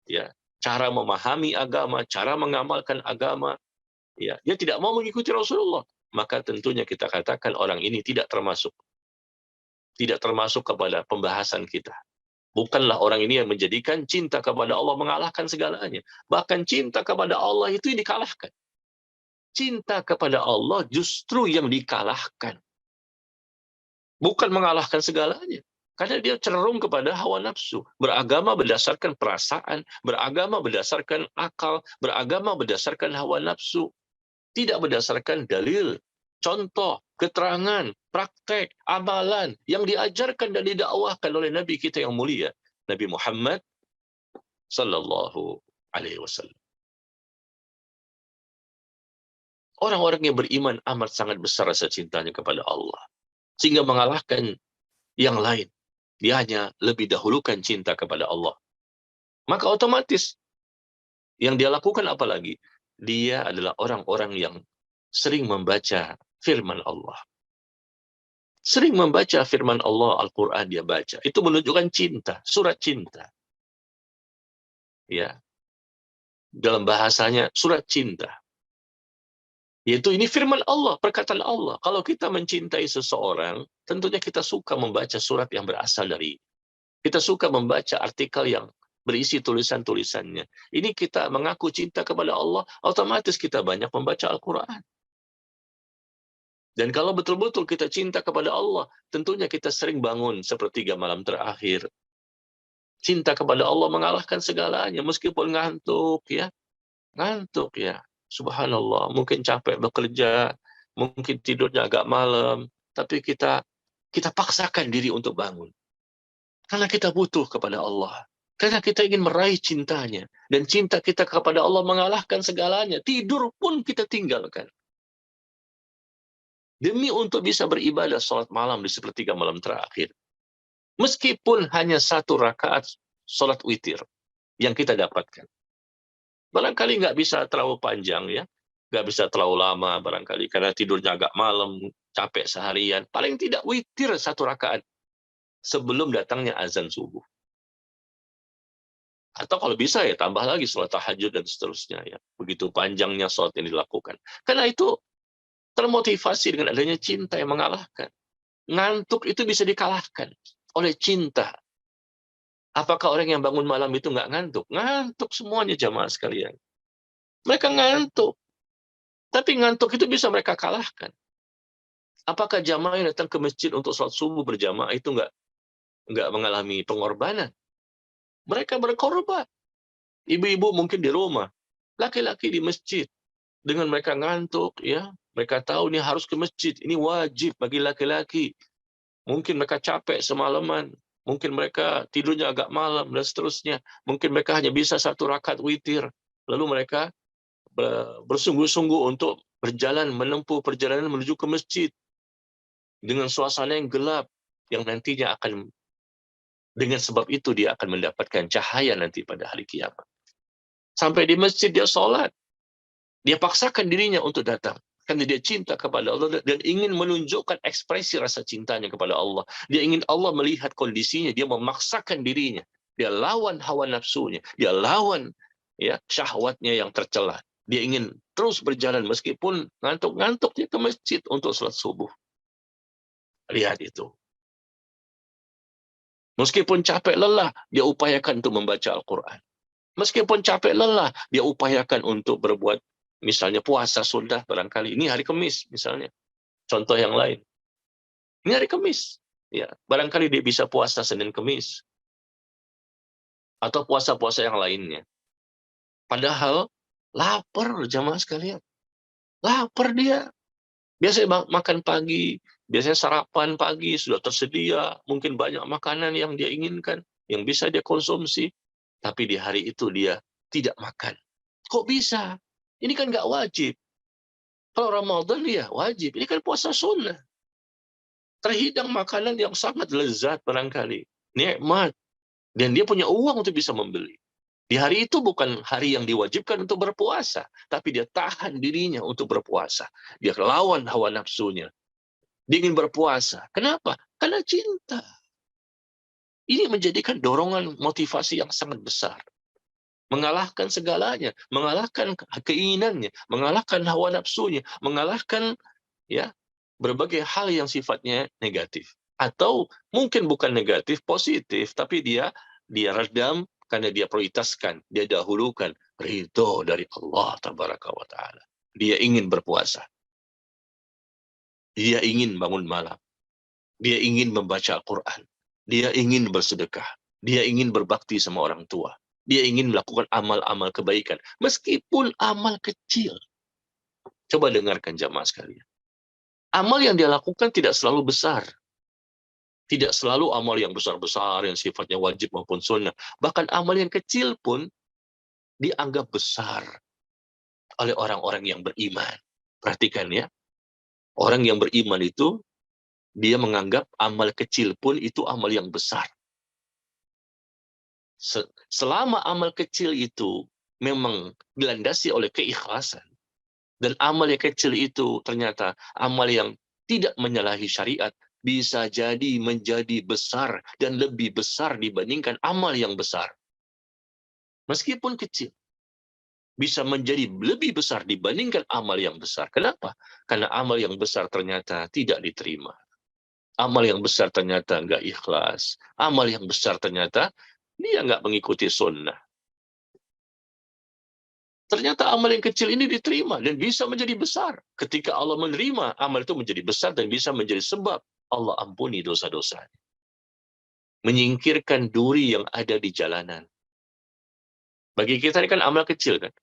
ya, cara memahami agama, cara mengamalkan agama, ya, dia tidak mau mengikuti Rasulullah, maka tentunya kita katakan orang ini tidak termasuk kepada pembahasan kita. Bukanlah orang ini yang menjadikan cinta kepada Allah mengalahkan segalanya. Bahkan cinta kepada Allah itu yang dikalahkan. Cinta kepada Allah justru yang dikalahkan. Bukan mengalahkan segalanya. Karena dia cenderung kepada hawa nafsu. Beragama berdasarkan perasaan, beragama berdasarkan akal, beragama berdasarkan hawa nafsu. Tidak berdasarkan dalil, contoh, keterangan, praktek, amalan yang diajarkan dan didakwahkan oleh Nabi kita yang mulia, Nabi Muhammad sallallahu alaihi wasallam. Orang-orang yang beriman amat sangat besar rasa cintanya kepada Allah, sehingga mengalahkan yang lain. Dia hanya lebih dahulukan cinta kepada Allah. Maka otomatis yang dia lakukan apa lagi? Dia adalah orang-orang yang sering membaca firman Allah. Sering membaca firman Allah, Al-Quran dia baca. Itu menunjukkan cinta, surat cinta. Ya. Dalam bahasanya, surat cinta. Yaitu ini firman Allah, perkataan Allah. Kalau kita mencintai seseorang, tentunya kita suka membaca surat yang berasal dari. Kita suka membaca artikel yang berisi tulisan-tulisannya. Ini kita mengaku cinta kepada Allah, otomatis kita banyak membaca Al-Quran. Dan kalau betul-betul kita cinta kepada Allah, tentunya kita sering bangun sepertiga malam terakhir. Cinta kepada Allah mengalahkan segalanya, meskipun ngantuk ya. Ngantuk ya. Subhanallah, mungkin capek bekerja, mungkin tidurnya agak malam, tapi kita paksakan diri untuk bangun. Karena kita butuh kepada Allah. Karena kita ingin meraih cintanya. Dan cinta kita kepada Allah mengalahkan segalanya. Tidur pun kita tinggalkan. Demi untuk bisa beribadah salat malam di sepertiga malam terakhir. Meskipun hanya 1 rakaat salat witir yang kita dapatkan. Barangkali nggak bisa terlalu panjang ya. Nggak bisa terlalu lama barangkali. Karena tidurnya agak malam, capek seharian. Paling tidak witir 1 rakaat. Sebelum datangnya azan subuh. Atau kalau bisa ya tambah lagi sholat tahajud dan seterusnya ya. Begitu panjangnya sholat yang dilakukan. Karena itu termotivasi dengan adanya cinta yang mengalahkan. Ngantuk itu bisa dikalahkan oleh cinta. Apakah orang yang bangun malam itu nggak ngantuk? Ngantuk semuanya jamaah sekalian. Mereka ngantuk. Tapi ngantuk itu bisa mereka kalahkan. Apakah jamaah yang datang ke masjid untuk sholat subuh berjamaah itu nggak mengalami pengorbanan? Mereka berkorban. Ibu-ibu mungkin di rumah, laki-laki di masjid. Dengan mereka ngantuk, ya, mereka tahu ini harus ke masjid. Ini wajib bagi laki-laki. Mungkin mereka capek semalaman. Mungkin mereka tidurnya agak malam dan seterusnya. Mungkin mereka hanya bisa 1 rakaat witir. Lalu mereka bersungguh-sungguh untuk berjalan, menempuh perjalanan menuju ke masjid. Dengan suasana yang gelap, yang nantinya akan, dengan sebab itu dia akan mendapatkan cahaya nanti pada hari kiamat. Sampai di masjid dia sholat. Dia paksakan dirinya untuk datang. Karena dia cinta kepada Allah dan ingin menunjukkan ekspresi rasa cintanya kepada Allah. Dia ingin Allah melihat kondisinya. Dia memaksakan dirinya. Dia lawan hawa nafsunya. Dia lawan ya syahwatnya yang tercela. Dia ingin terus berjalan meskipun ngantuk-ngantuk dia ke masjid untuk salat subuh. Lihat itu. Meskipun capek lelah, dia upayakan untuk membaca Al-Quran. Meskipun capek lelah, dia upayakan untuk berbuat misalnya puasa sunnah barangkali. Ini hari Kamis misalnya. Contoh yang lain. Ini hari Kamis. Ya, barangkali dia bisa puasa Senin Kamis. Atau puasa-puasa yang lainnya. Padahal lapar jamaah sekalian. Lapar dia. Biasanya makan pagi, biasanya sarapan pagi sudah tersedia, mungkin banyak makanan yang dia inginkan, yang bisa dia konsumsi. Tapi di hari itu dia tidak makan. Kok bisa? Ini kan nggak wajib. Kalau Ramadan ya wajib. Ini kan puasa sunnah. Terhidang makanan yang sangat lezat barangkali. Nikmat. Dan dia punya uang untuk bisa membeli. Di hari itu bukan hari yang diwajibkan untuk berpuasa. Tapi dia tahan dirinya untuk berpuasa. Dia lawan hawa nafsunya. Dia ingin berpuasa. Kenapa? Karena cinta. Ini menjadikan dorongan motivasi yang sangat besar. Mengalahkan segalanya. Mengalahkan keinginannya. Mengalahkan hawa nafsunya. Mengalahkan ya berbagai hal yang sifatnya negatif. Atau mungkin bukan negatif, positif. Tapi dia redam karena dia prioritaskan. Dia dahulukan ridho dari Allah Tabaraka wa Ta'ala. Dia ingin berpuasa. Dia ingin bangun malam. Dia ingin membaca Al-Quran. Dia ingin bersedekah. Dia ingin berbakti sama orang tua. Dia ingin melakukan amal-amal kebaikan. Meskipun amal kecil. Coba dengarkan jamaah sekalian. Amal yang dia lakukan tidak selalu besar. Tidak selalu amal yang besar-besar, yang sifatnya wajib maupun sunnah. Bahkan amal yang kecil pun dianggap besar oleh orang-orang yang beriman. Perhatikan ya. Orang yang beriman itu dia menganggap amal kecil pun itu amal yang besar. Selama amal kecil itu memang dilandasi oleh keikhlasan, dan amal yang kecil itu ternyata amal yang tidak menyalahi syariat, bisa jadi menjadi besar dan lebih besar dibandingkan amal yang besar. Meskipun kecil, bisa menjadi lebih besar dibandingkan amal yang besar. Kenapa? Karena amal yang besar ternyata tidak diterima. Amal yang besar ternyata nggak ikhlas. Amal yang besar ternyata dia nggak mengikuti sunnah. Ternyata amal yang kecil ini diterima dan bisa menjadi besar. Ketika Allah menerima, amal itu menjadi besar dan bisa menjadi sebab Allah ampuni dosa-dosanya. Menyingkirkan duri yang ada di jalanan. Bagi kita ini kan amal kecil kan.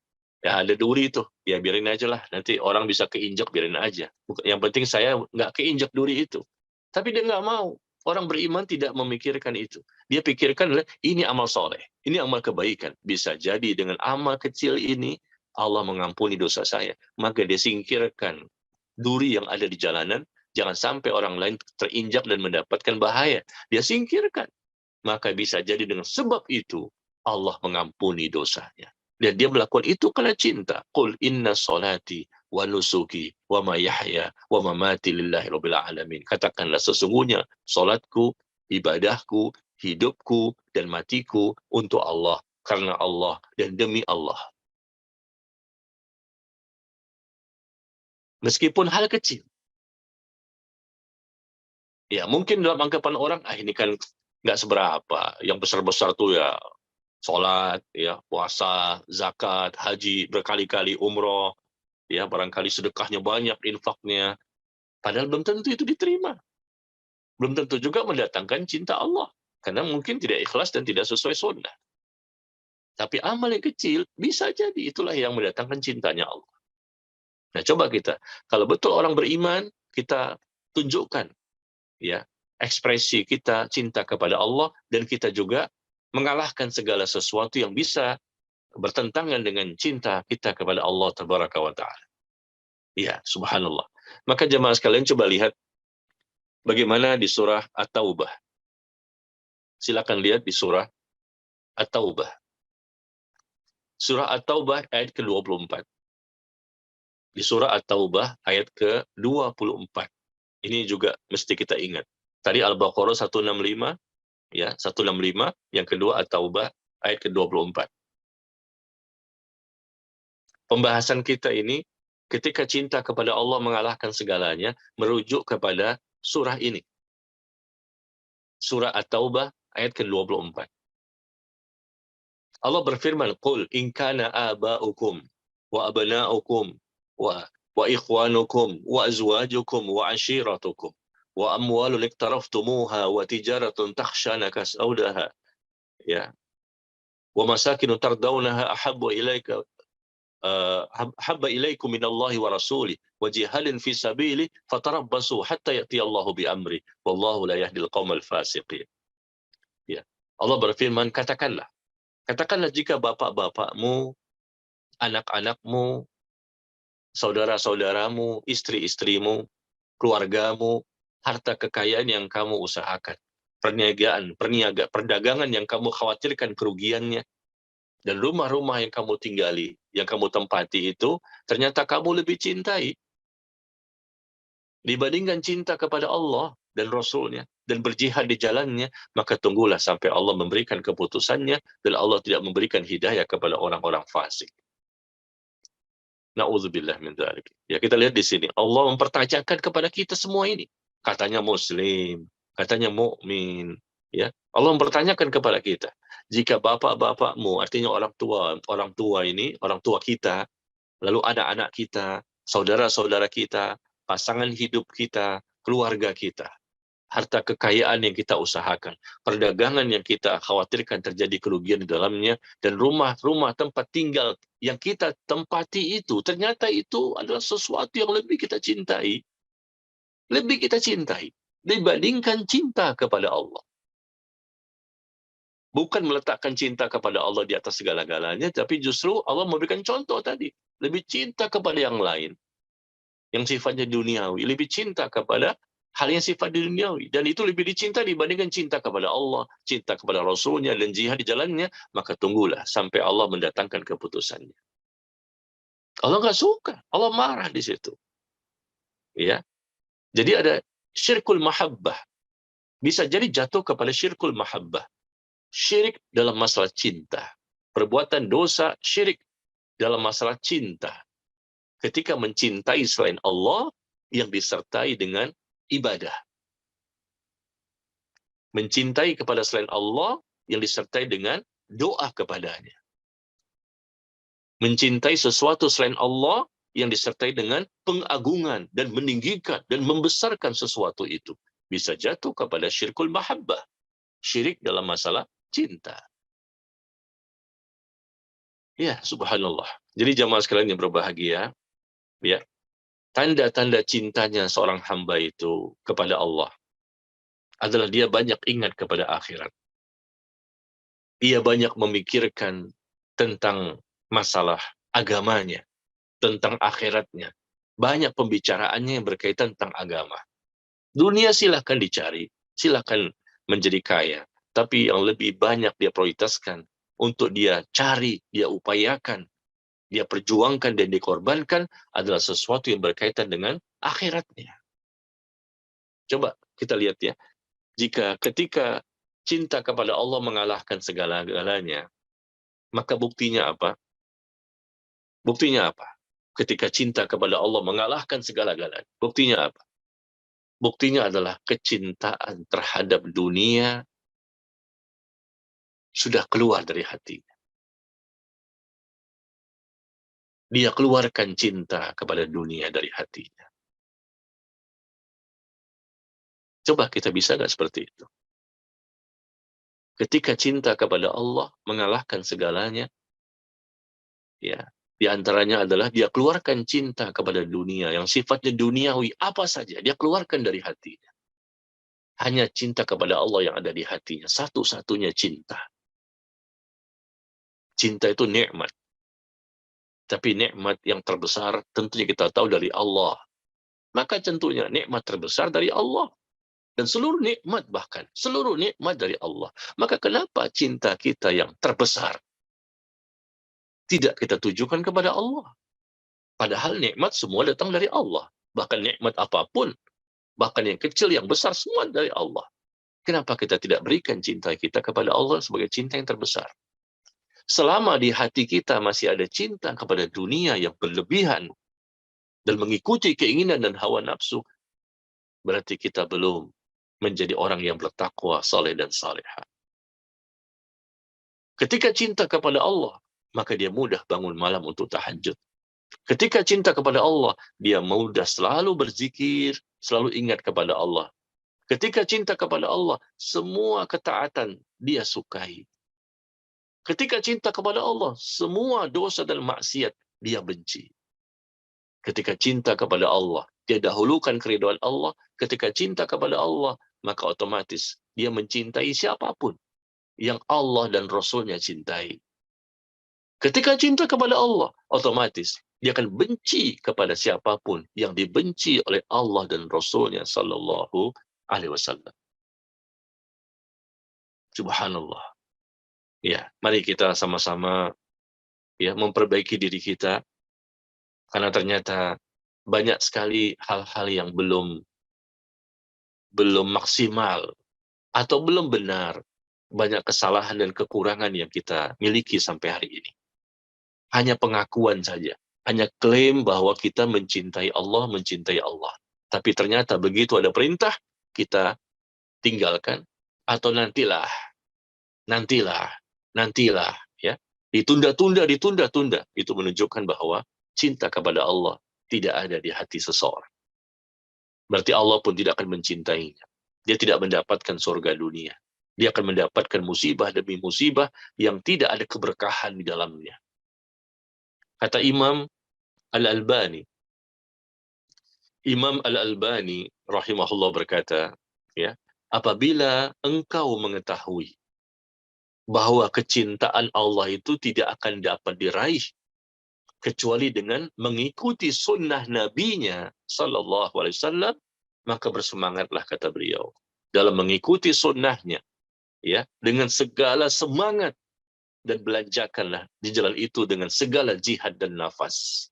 Ya ada duri itu, ya biarin aja lah. Nanti orang bisa keinjak, biarin aja. Yang penting saya nggak keinjak duri itu. Tapi dia nggak mau. Orang beriman tidak memikirkan itu. Dia pikirkan ini amal soleh, ini amal kebaikan. Bisa jadi dengan amal kecil ini, Allah mengampuni dosa saya. Maka dia singkirkan duri yang ada di jalanan, jangan sampai orang lain terinjak dan mendapatkan bahaya. Dia singkirkan. Maka bisa jadi dengan sebab itu, Allah mengampuni dosanya. Dan dia melakukan itu karena cinta. Qul inna salati wa nusuki wa mayahya wa mamati lillahi rabbil alamin. Katakanlah sesungguhnya salatku, ibadahku, hidupku dan matiku untuk Allah, karena Allah dan demi Allah. Meskipun hal kecil. Ya, mungkin dalam anggapan orang, ini kan nggak seberapa. Yang besar-besar tuh ya sholat, ya puasa, zakat, haji, berkali-kali umroh, ya barangkali sedekahnya banyak, infaknya. Padahal belum tentu itu diterima. Belum tentu juga mendatangkan cinta Allah. Karena mungkin tidak ikhlas dan tidak sesuai sunnah. Tapi amal yang kecil, bisa jadi itulah yang mendatangkan cintanya Allah. Nah coba kita, kalau betul orang beriman, kita tunjukkan ya ekspresi kita cinta kepada Allah, dan kita juga mengalahkan segala sesuatu yang bisa bertentangan dengan cinta kita kepada Allah Tabaraka wa Ta'ala. Ya, subhanallah. Maka jemaah sekalian coba lihat bagaimana di surah At-Taubah. Silakan lihat di surah At-Taubah. Surah At-Taubah ayat ke-24. Di surah At-Taubah ayat ke-24. Ini juga mesti kita ingat. Tadi Al-Baqarah 165, ya, 165, yang kedua At-Taubah ayat ke-24. Pembahasan kita ini ketika cinta kepada Allah mengalahkan segalanya, merujuk kepada surah ini. Surah At-Taubah ayat ke-24. Allah berfirman, "Qul in kana aba'ukum wa abna'ukum wa ikhwanukum wa azwajukum wa ashiratukum wa amwalun iqtaraftumuha wa tijaratun takhshana kas'audaha." Ya. wa masakinu tardawnaha habba ilaikum minallahi wa rasulih wa jihadin fi sabilihi fatarabbasu hatta ya'ti Allahu bi amri wallahu la yahdil qaumal fasiqin. Ya. Allah berfirman, katakanlah jika bapak-bapakmu, anak-anakmu, saudara-saudaramu, istri-istrimu, keluargamu, harta kekayaan yang kamu usahakan, perdagangan yang kamu khawatirkan kerugiannya, dan rumah-rumah yang kamu tinggali, yang kamu tempati itu, ternyata kamu lebih cintai dibandingkan cinta kepada Allah dan Rasulnya, dan berjihad di jalannya, maka tunggulah sampai Allah memberikan keputusannya, dan Allah tidak memberikan hidayah kepada orang-orang fasik. Na'udzubillah min dzalik. Ya, kita lihat di sini, Allah mempertanyakan kepada kita semua ini. Katanya muslim, katanya mukmin, ya. Allah mempertanyakan kepada kita, jika bapak-bapakmu, artinya orang tua ini, orang tua kita, lalu anak-anak kita, saudara-saudara kita, pasangan hidup kita, keluarga kita, harta kekayaan yang kita usahakan, perdagangan yang kita khawatirkan terjadi kerugian di dalamnya, dan rumah-rumah tempat tinggal yang kita tempati itu, ternyata itu adalah sesuatu yang lebih kita cintai dibandingkan cinta kepada Allah. Bukan meletakkan cinta kepada Allah di atas segala-galanya, tapi justru Allah memberikan contoh tadi, lebih cinta kepada yang lain, yang sifatnya duniawi, lebih cinta kepada hal yang sifat duniawi, dan itu lebih dicinta dibandingkan cinta kepada Allah, cinta kepada Rasulnya, dan jihad di jalannya, maka tunggulah sampai Allah mendatangkan keputusannya. Allah nggak suka, Allah marah di situ. Ya, jadi ada syirkul mahabbah, bisa jadi jatuh kepada syirkul mahabbah, syirik dalam masalah cinta, perbuatan dosa syirik dalam masalah cinta, ketika mencintai selain Allah yang disertai dengan ibadah. Mencintai kepada selain Allah yang disertai dengan doa kepadanya. Mencintai sesuatu selain Allah yang disertai dengan pengagungan dan meninggikan dan membesarkan sesuatu itu. Bisa jatuh kepada syirkul mahabbah, syirik dalam masalah cinta. Ya, subhanallah. Jadi jamaah sekalian yang berbahagia, ya, tanda-tanda cintanya seorang hamba itu kepada Allah adalah dia banyak ingat kepada akhirat. Dia banyak memikirkan tentang masalah agamanya, tentang akhiratnya. Banyak pembicaraannya yang berkaitan tentang agama. Dunia silahkan dicari, silahkan menjadi kaya, tapi yang lebih banyak dia prioritaskan untuk dia cari, dia upayakan, dia perjuangkan dan dikorbankan adalah sesuatu yang berkaitan dengan akhiratnya. Coba kita lihat ya, jika ketika cinta kepada Allah mengalahkan segala-galanya, maka buktinya apa? Buktinya apa? Ketika cinta kepada Allah mengalahkan segala-galanya, buktinya apa? Buktinya adalah kecintaan terhadap dunia sudah keluar dari hatinya. Dia keluarkan cinta kepada dunia dari hatinya. Coba kita bisa nggak seperti itu? Ketika cinta kepada Allah mengalahkan segalanya, ya, di antaranya adalah dia keluarkan cinta kepada dunia yang sifatnya duniawi, apa saja dia keluarkan dari hatinya. Hanya cinta kepada Allah yang ada di hatinya, satu-satunya cinta. Cinta itu nikmat. Tapi nikmat yang terbesar tentunya kita tahu dari Allah. Maka tentunya nikmat terbesar dari Allah. Dan seluruh nikmat bahkan, seluruh nikmat dari Allah. Maka kenapa cinta kita yang terbesar tidak kita tujukan kepada Allah? Padahal nikmat semua datang dari Allah. Bahkan nikmat apapun, bahkan yang kecil, yang besar, semua dari Allah. Kenapa kita tidak berikan cinta kita kepada Allah sebagai cinta yang terbesar? Selama di hati kita masih ada cinta kepada dunia yang berlebihan dan mengikuti keinginan dan hawa nafsu, berarti kita belum menjadi orang yang bertakwa, saleh dan salehah. Ketika cinta kepada Allah, maka dia mudah bangun malam untuk tahajud. Ketika cinta kepada Allah, dia mudah selalu berzikir, selalu ingat kepada Allah. Ketika cinta kepada Allah, semua ketaatan dia sukai. Ketika cinta kepada Allah, semua dosa dan maksiat dia benci. Ketika cinta kepada Allah, dia dahulukan keridhaan Allah. Ketika cinta kepada Allah, maka otomatis dia mencintai siapapun yang Allah dan Rasulnya cintai. Ketika cinta kepada Allah, otomatis dia akan benci kepada siapapun yang dibenci oleh Allah dan Rasulnya Sallallahu Alaihi Wasallam. Subhanallah. Ya, mari kita sama-sama ya memperbaiki diri kita, karena ternyata banyak sekali hal-hal yang belum maksimal atau belum benar. Banyak kesalahan dan kekurangan yang kita miliki sampai hari ini. Hanya pengakuan saja. Hanya klaim bahwa kita mencintai Allah, mencintai Allah. Tapi ternyata begitu ada perintah, kita tinggalkan. Atau nantilah, nantilah, nantilah. Ya, ditunda-tunda, ditunda-tunda. Itu menunjukkan bahwa cinta kepada Allah tidak ada di hati seseorang. Berarti Allah pun tidak akan mencintainya. Dia tidak mendapatkan surga dunia. Dia akan mendapatkan musibah demi musibah yang tidak ada keberkahan di dalamnya. Kata Imam Al-Albani rahimahullah berkata, ya, apabila engkau mengetahui bahwa kecintaan Allah itu tidak akan dapat diraih kecuali dengan mengikuti sunnah nabinya sallallahu alaihi wasallam, maka bersemangatlah, kata beliau, dalam mengikuti sunnahnya, ya, dengan segala semangat, dan belanjakanlah di jalan itu dengan segala jihad dan nafas.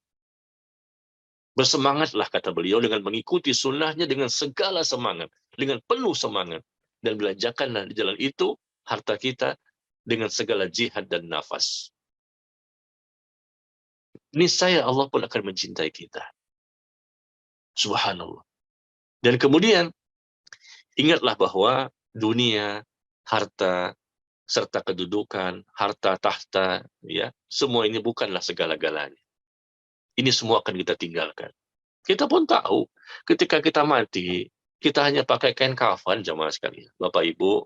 Bersemangatlah, kata beliau, dengan mengikuti sunnahnya dengan segala semangat, dengan penuh semangat, dan belanjakanlah di jalan itu harta kita dengan segala jihad dan nafas. Niscaya Allah pun akan mencintai kita. Subhanallah. Dan kemudian ingatlah bahwa dunia, harta, serta kedudukan, harta tahta, ya, semua ini bukanlah segala-galanya. Ini semua akan kita tinggalkan. Kita pun tahu, ketika kita mati, kita hanya pakai kain kafan, jamaah sekalian. Bapak Ibu,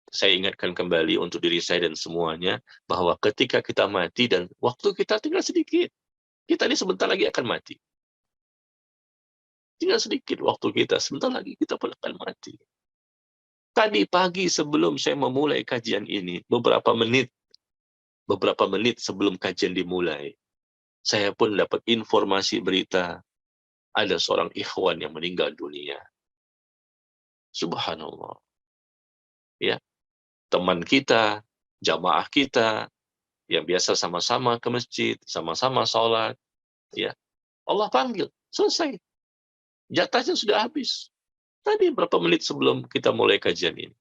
saya ingatkan kembali untuk diri saya dan semuanya, bahwa ketika kita mati dan waktu kita tinggal sedikit, kita ini sebentar lagi akan mati. Tinggal sedikit waktu kita, sebentar lagi kita pun akan mati. Tadi pagi sebelum saya memulai kajian ini, beberapa menit sebelum kajian dimulai, saya pun dapat informasi berita, ada seorang ikhwan yang meninggal dunia. Subhanallah. Ya, teman kita, jamaah kita, yang biasa sama-sama ke masjid, sama-sama sholat, ya, Allah panggil, selesai. Jatahnya sudah habis. Tadi berapa menit sebelum kita mulai kajian ini.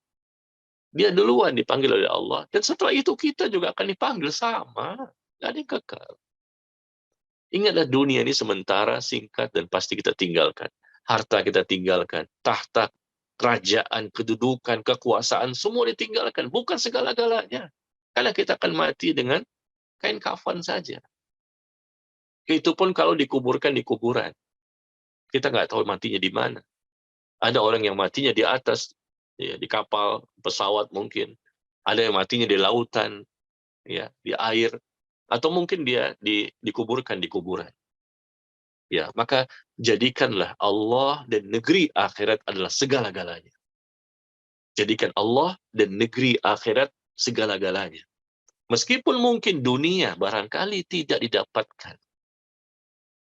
Dia duluan dipanggil oleh Allah, dan setelah itu kita juga akan dipanggil sama. Gak ada yang kekal. Ingatlah, dunia ini sementara, singkat, dan pasti kita tinggalkan. Harta kita tinggalkan, tahta, kerajaan, kedudukan, kekuasaan, semua ditinggalkan. Bukan segala-galanya. Karena kita akan mati dengan kain kafan saja. Itu pun kalau dikuburkan di kuburan. Kita nggak tahu matinya di mana. Ada orang yang matinya di atas, ya, di kapal, pesawat mungkin. Ada yang matinya di lautan, ya, di air. Atau mungkin dia dikuburkan di kuburan. Ya, maka jadikanlah Allah dan negeri akhirat adalah segala-galanya. Jadikan Allah dan negeri akhirat segala-galanya. Meskipun mungkin dunia barangkali tidak didapatkan.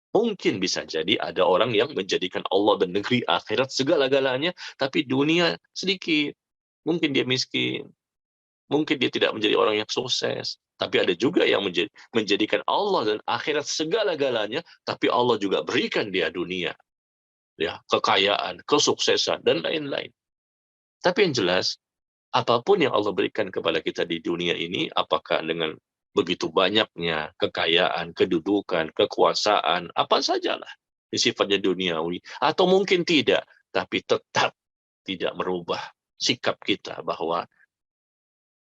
Mungkin bisa jadi ada orang yang menjadikan Allah dan negeri akhirat segala-galanya, tapi dunia sedikit. Mungkin dia miskin. Mungkin dia tidak menjadi orang yang sukses. Tapi ada juga yang menjadikan Allah dan akhirat segala-galanya, tapi Allah juga berikan dia dunia, ya, kekayaan, kesuksesan, dan lain-lain. Tapi yang jelas, apapun yang Allah berikan kepada kita di dunia ini, apakah dengan begitu banyaknya kekayaan, kedudukan, kekuasaan, apa sajalah sifatnya duniawi, atau mungkin tidak, tapi tetap tidak merubah sikap kita bahwa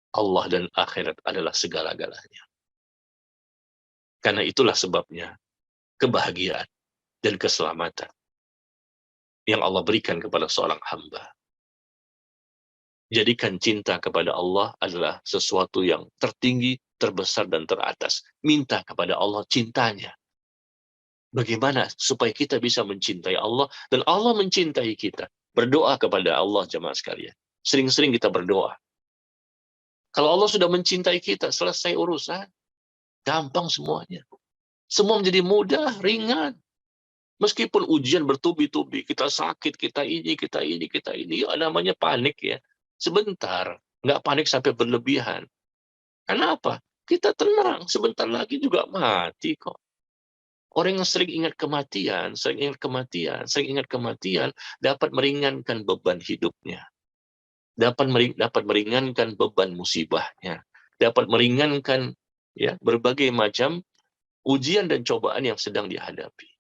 Allah dan akhirat adalah segala-galanya. Karena itulah sebabnya kebahagiaan dan keselamatan yang Allah berikan kepada seorang hamba. Jadikan cinta kepada Allah adalah sesuatu yang tertinggi, terbesar, dan teratas. Minta kepada Allah cintanya. Bagaimana supaya kita bisa mencintai Allah dan Allah mencintai kita? Berdoa kepada Allah, jemaah sekalian. Sering-sering kita berdoa. Kalau Allah sudah mencintai kita, selesai urusan. Gampang semuanya. Semua menjadi mudah, ringan. Meskipun ujian bertubi-tubi, kita sakit, kita ini, kita ini, kita ini, ya namanya panik ya. Sebentar, nggak panik sampai berlebihan. Kenapa? Kita tenang, sebentar lagi juga mati kok. Orang yang sering ingat kematian, sering ingat kematian, sering ingat kematian, dapat meringankan beban hidupnya. Dapat meringankan beban musibahnya. Dapat meringankan ya berbagai macam ujian dan cobaan yang sedang dihadapi.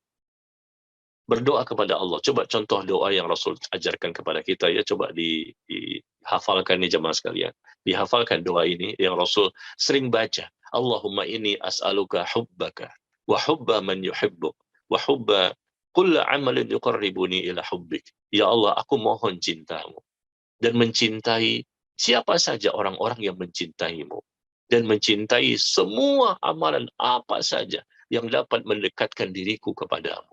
Berdoa kepada Allah. Coba contoh doa yang Rasul ajarkan kepada kita ya, coba dihafalkan nih jemaah sekalian. Dihafalkan doa ini yang Rasul sering baca. Allahumma inni as'aluka hubbaka wa hubba man yuhibbuk wa hubba kulla amalin yuqarribuni ila hubbik. Ya Allah, aku mohon cintamu dan mencintai siapa saja orang-orang yang mencintaimu dan mencintai semua amalan apa saja yang dapat mendekatkan diriku kepadamu.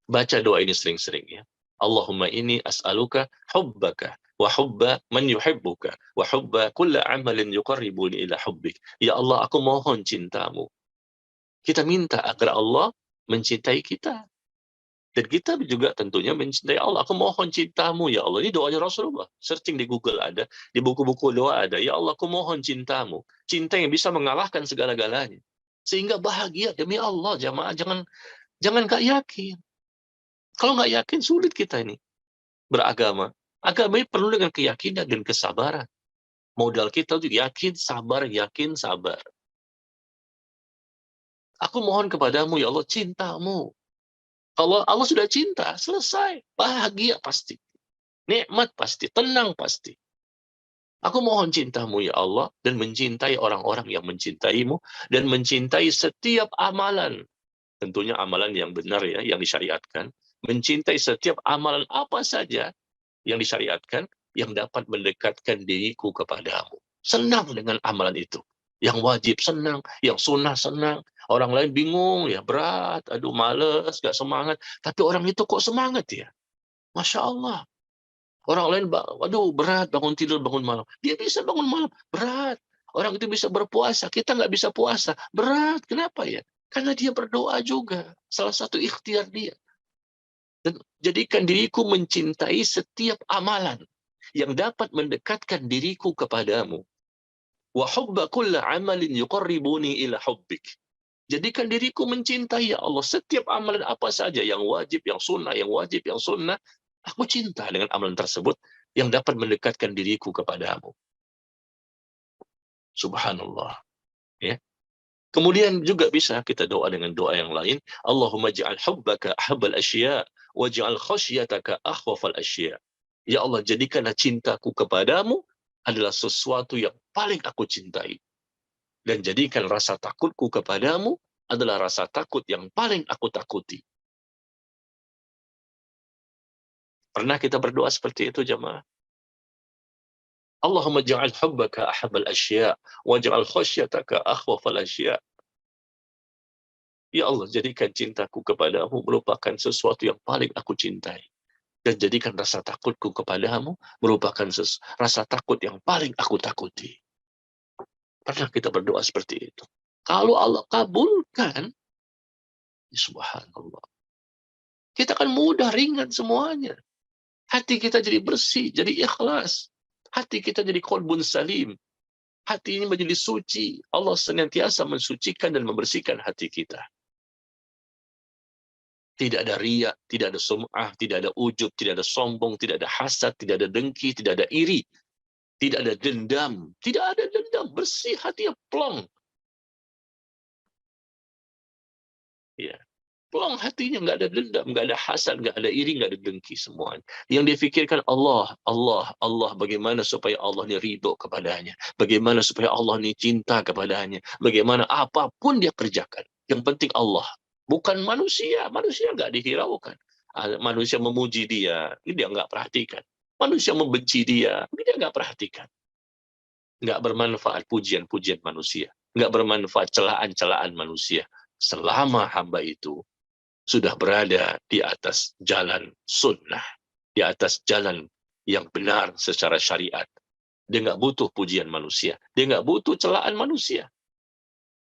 Baca doa ini sering-sering ya. Allahumma inni as'aluka hubbaka wa hubba man yuhibbuka wa hubba kulla amalin yuqarribuni ila hubbik. Ya Allah, aku mohon cintamu. Kita minta agar Allah mencintai kita. Dan kita juga tentunya mencintai Allah. Aku mohon cintamu ya Allah. Ini doanya Rasulullah. Searching di Google ada, di buku-buku doa ada. Ya Allah, aku mohon cintamu. Cinta yang bisa mengalahkan segala-galanya. Sehingga bahagia demi Allah, jamaah. Jangan gak yakin. Kalau nggak yakin, sulit kita ini beragama. Agama ini perlu dengan keyakinan dan kesabaran. Modal kita itu yakin, sabar. Aku mohon kepadamu, ya Allah, cintamu. Kalau Allah sudah cinta, selesai. Bahagia pasti. Nikmat pasti. Tenang pasti. Aku mohon cintamu, ya Allah, dan mencintai orang-orang yang mencintaimu, dan mencintai setiap amalan. Tentunya amalan yang benar ya, yang disyariatkan. Mencintai setiap amalan apa saja yang disyariatkan, yang dapat mendekatkan diriku kepadamu. Senang dengan amalan itu. Yang wajib senang, yang sunnah senang. Orang lain bingung, ya berat, aduh males, gak semangat. Tapi orang itu kok semangat ya? Masya Allah. Orang lain, aduh berat, bangun tidur, bangun malam. Dia bisa bangun malam, berat. Orang itu bisa berpuasa, kita nggak bisa puasa. Berat, kenapa ya? Karena dia berdoa juga. Salah satu ikhtiar dia. Dan jadikan diriku mencintai setiap amalan yang dapat mendekatkan diriku kepadamu. Wa hubba kulla amalin yuqarribuni ila hubbik. Jadikan diriku mencintai ya Allah setiap amalan apa saja yang wajib, yang sunnah, yang wajib, yang sunnah. Aku cinta dengan amalan tersebut yang dapat mendekatkan diriku kepadamu. Subhanallah. Ya. Kemudian juga bisa kita doa dengan doa yang lain. Allahumma ja'al hubbaka ahabbal asya' waj'al khasyataka akhwafal asya'. Ya Allah, jadikanlah cintaku kepadamu adalah sesuatu yang paling aku cintai. Dan jadikan rasa takutku kepadamu adalah rasa takut yang paling aku takuti. Pernah kita berdoa seperti itu, jemaah? Allahumma ja'al hubbaka ahabbal asya' waj'al khasyataka akhwafal asya'. Ya Allah, jadikan cintaku kepadamu merupakan sesuatu yang paling aku cintai. Dan jadikan rasa takutku kepadamu merupakan rasa takut yang paling aku takuti. Pernah kita berdoa seperti itu? Kalau Allah kabulkan, ya subhanallah. Kita akan mudah, ringan semuanya. Hati kita jadi bersih, jadi ikhlas. Hati kita jadi qalbun salim. Hati ini menjadi suci. Allah senantiasa mensucikan dan membersihkan hati kita. Tidak ada riya, tidak ada sum'ah, tidak ada ujub, tidak ada sombong, tidak ada hasad, tidak ada dengki, tidak ada iri, tidak ada dendam. Tidak ada dendam, bersih hatinya, plong. Ya. Plong hatinya, nggak ada dendam, nggak ada hasad, nggak ada iri, nggak ada dengki semuanya. Yang difikirkan Allah, Allah, Allah. Bagaimana supaya Allah ini ridho kepadanya. Bagaimana supaya Allah ini cinta kepadanya. Bagaimana apapun dia kerjakan. Yang penting Allah. Bukan manusia. Manusia nggak dihiraukan. Manusia memuji dia. Ini dia nggak perhatikan. Manusia membenci dia nggak perhatikan. Nggak bermanfaat pujian-pujian manusia. Nggak bermanfaat celaan-celaan manusia. Selama hamba itu sudah berada di atas jalan sunnah, di atas jalan yang benar secara syariat. Dia nggak butuh pujian manusia. Dia nggak butuh celaan manusia.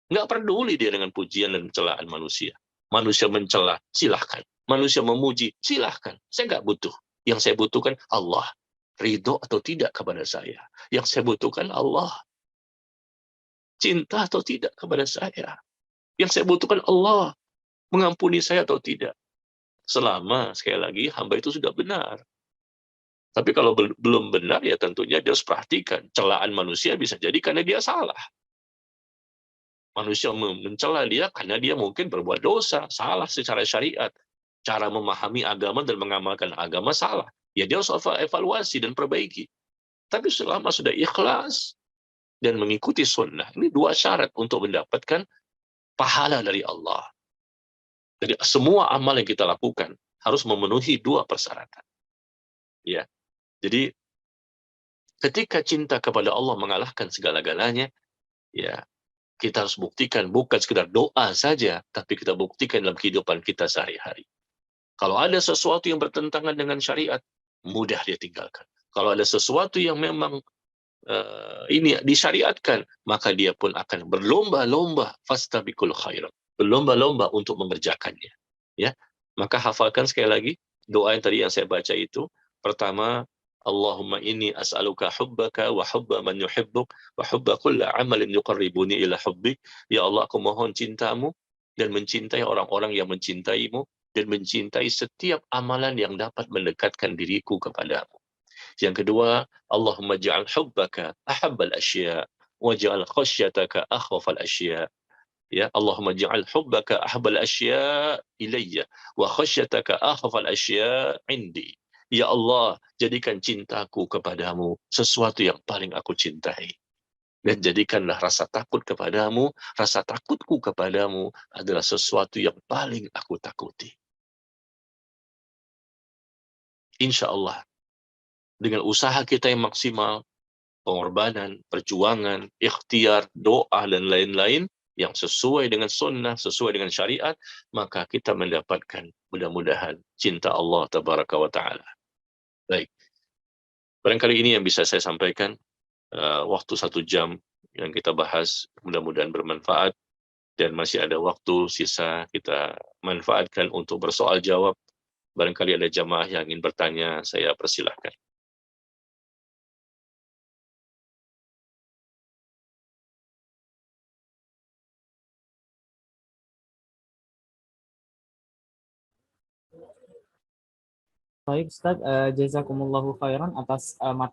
Nggak peduli dia dengan pujian dan celaan manusia. Manusia mencela, silahkan. Manusia memuji, silahkan. Saya nggak butuh. Yang saya butuhkan Allah. Ridho atau tidak kepada saya. Yang saya butuhkan Allah. Cinta atau tidak kepada saya. Yang saya butuhkan Allah. Mengampuni saya atau tidak. Selama, sekali lagi, hamba itu sudah benar. Tapi kalau belum benar, ya tentunya dia harus perhatikan. Celaan manusia bisa jadi karena dia salah. Manusia mencela dia karena dia mungkin berbuat dosa, salah secara syariat. Cara memahami agama dan mengamalkan agama salah. Ya dia harus evaluasi dan perbaiki. Tapi selama sudah ikhlas dan mengikuti sunnah, ini dua syarat untuk mendapatkan pahala dari Allah. Jadi semua amal yang kita lakukan harus memenuhi dua persyaratan. Ya, jadi ketika cinta kepada Allah mengalahkan segala-galanya, ya kita harus buktikan bukan sekedar doa saja, tapi kita buktikan dalam kehidupan kita sehari-hari. Kalau ada sesuatu yang bertentangan dengan syariat, mudah dia tinggalkan. Kalau ada sesuatu yang memang ini disyariatkan, maka dia pun akan berlomba-lomba fastabiqul khairat. Berlomba-lomba untuk mengerjakannya. Ya. Maka hafalkan sekali lagi doa yang tadi yang saya baca itu. Pertama, Allahumma inni as'aluka hubbaka wa hubba man yuhibbuk wa hubba kulla amalin yuqarribuni ila hubbik. Ya Allah, aku mohon cintamu dan mencintai orang-orang yang mencintaimu dan mencintai setiap amalan yang dapat mendekatkan diriku kepadamu. Yang kedua, Allahumma ja'al hubbaka ahabbal asya' waj'al khasyataka akhwafal asya'. Ya, Allahumma ja'al hubbaka ahabbal asya' ilayya wa khasyataka akhwafal asya' indi. Ya Allah, jadikan cintaku kepadamu sesuatu yang paling aku cintai. Dan jadikanlah rasa takut kepadamu, rasa takutku kepadamu adalah sesuatu yang paling aku takuti. Insya Allah, dengan usaha kita yang maksimal, pengorbanan, perjuangan, ikhtiar, doa, dan lain-lain yang sesuai dengan sunnah, sesuai dengan syariat, maka kita mendapatkan mudah-mudahan cinta Allah Tabaraka wa Ta'ala. Baik, barangkali ini yang bisa saya sampaikan. Waktu 1 jam yang kita bahas mudah-mudahan bermanfaat, dan masih ada waktu sisa kita manfaatkan untuk bersoal jawab. Barangkali ada jamaah yang ingin bertanya, saya persilahkan. Baik, Ustaz, jazakumullahu khairan atas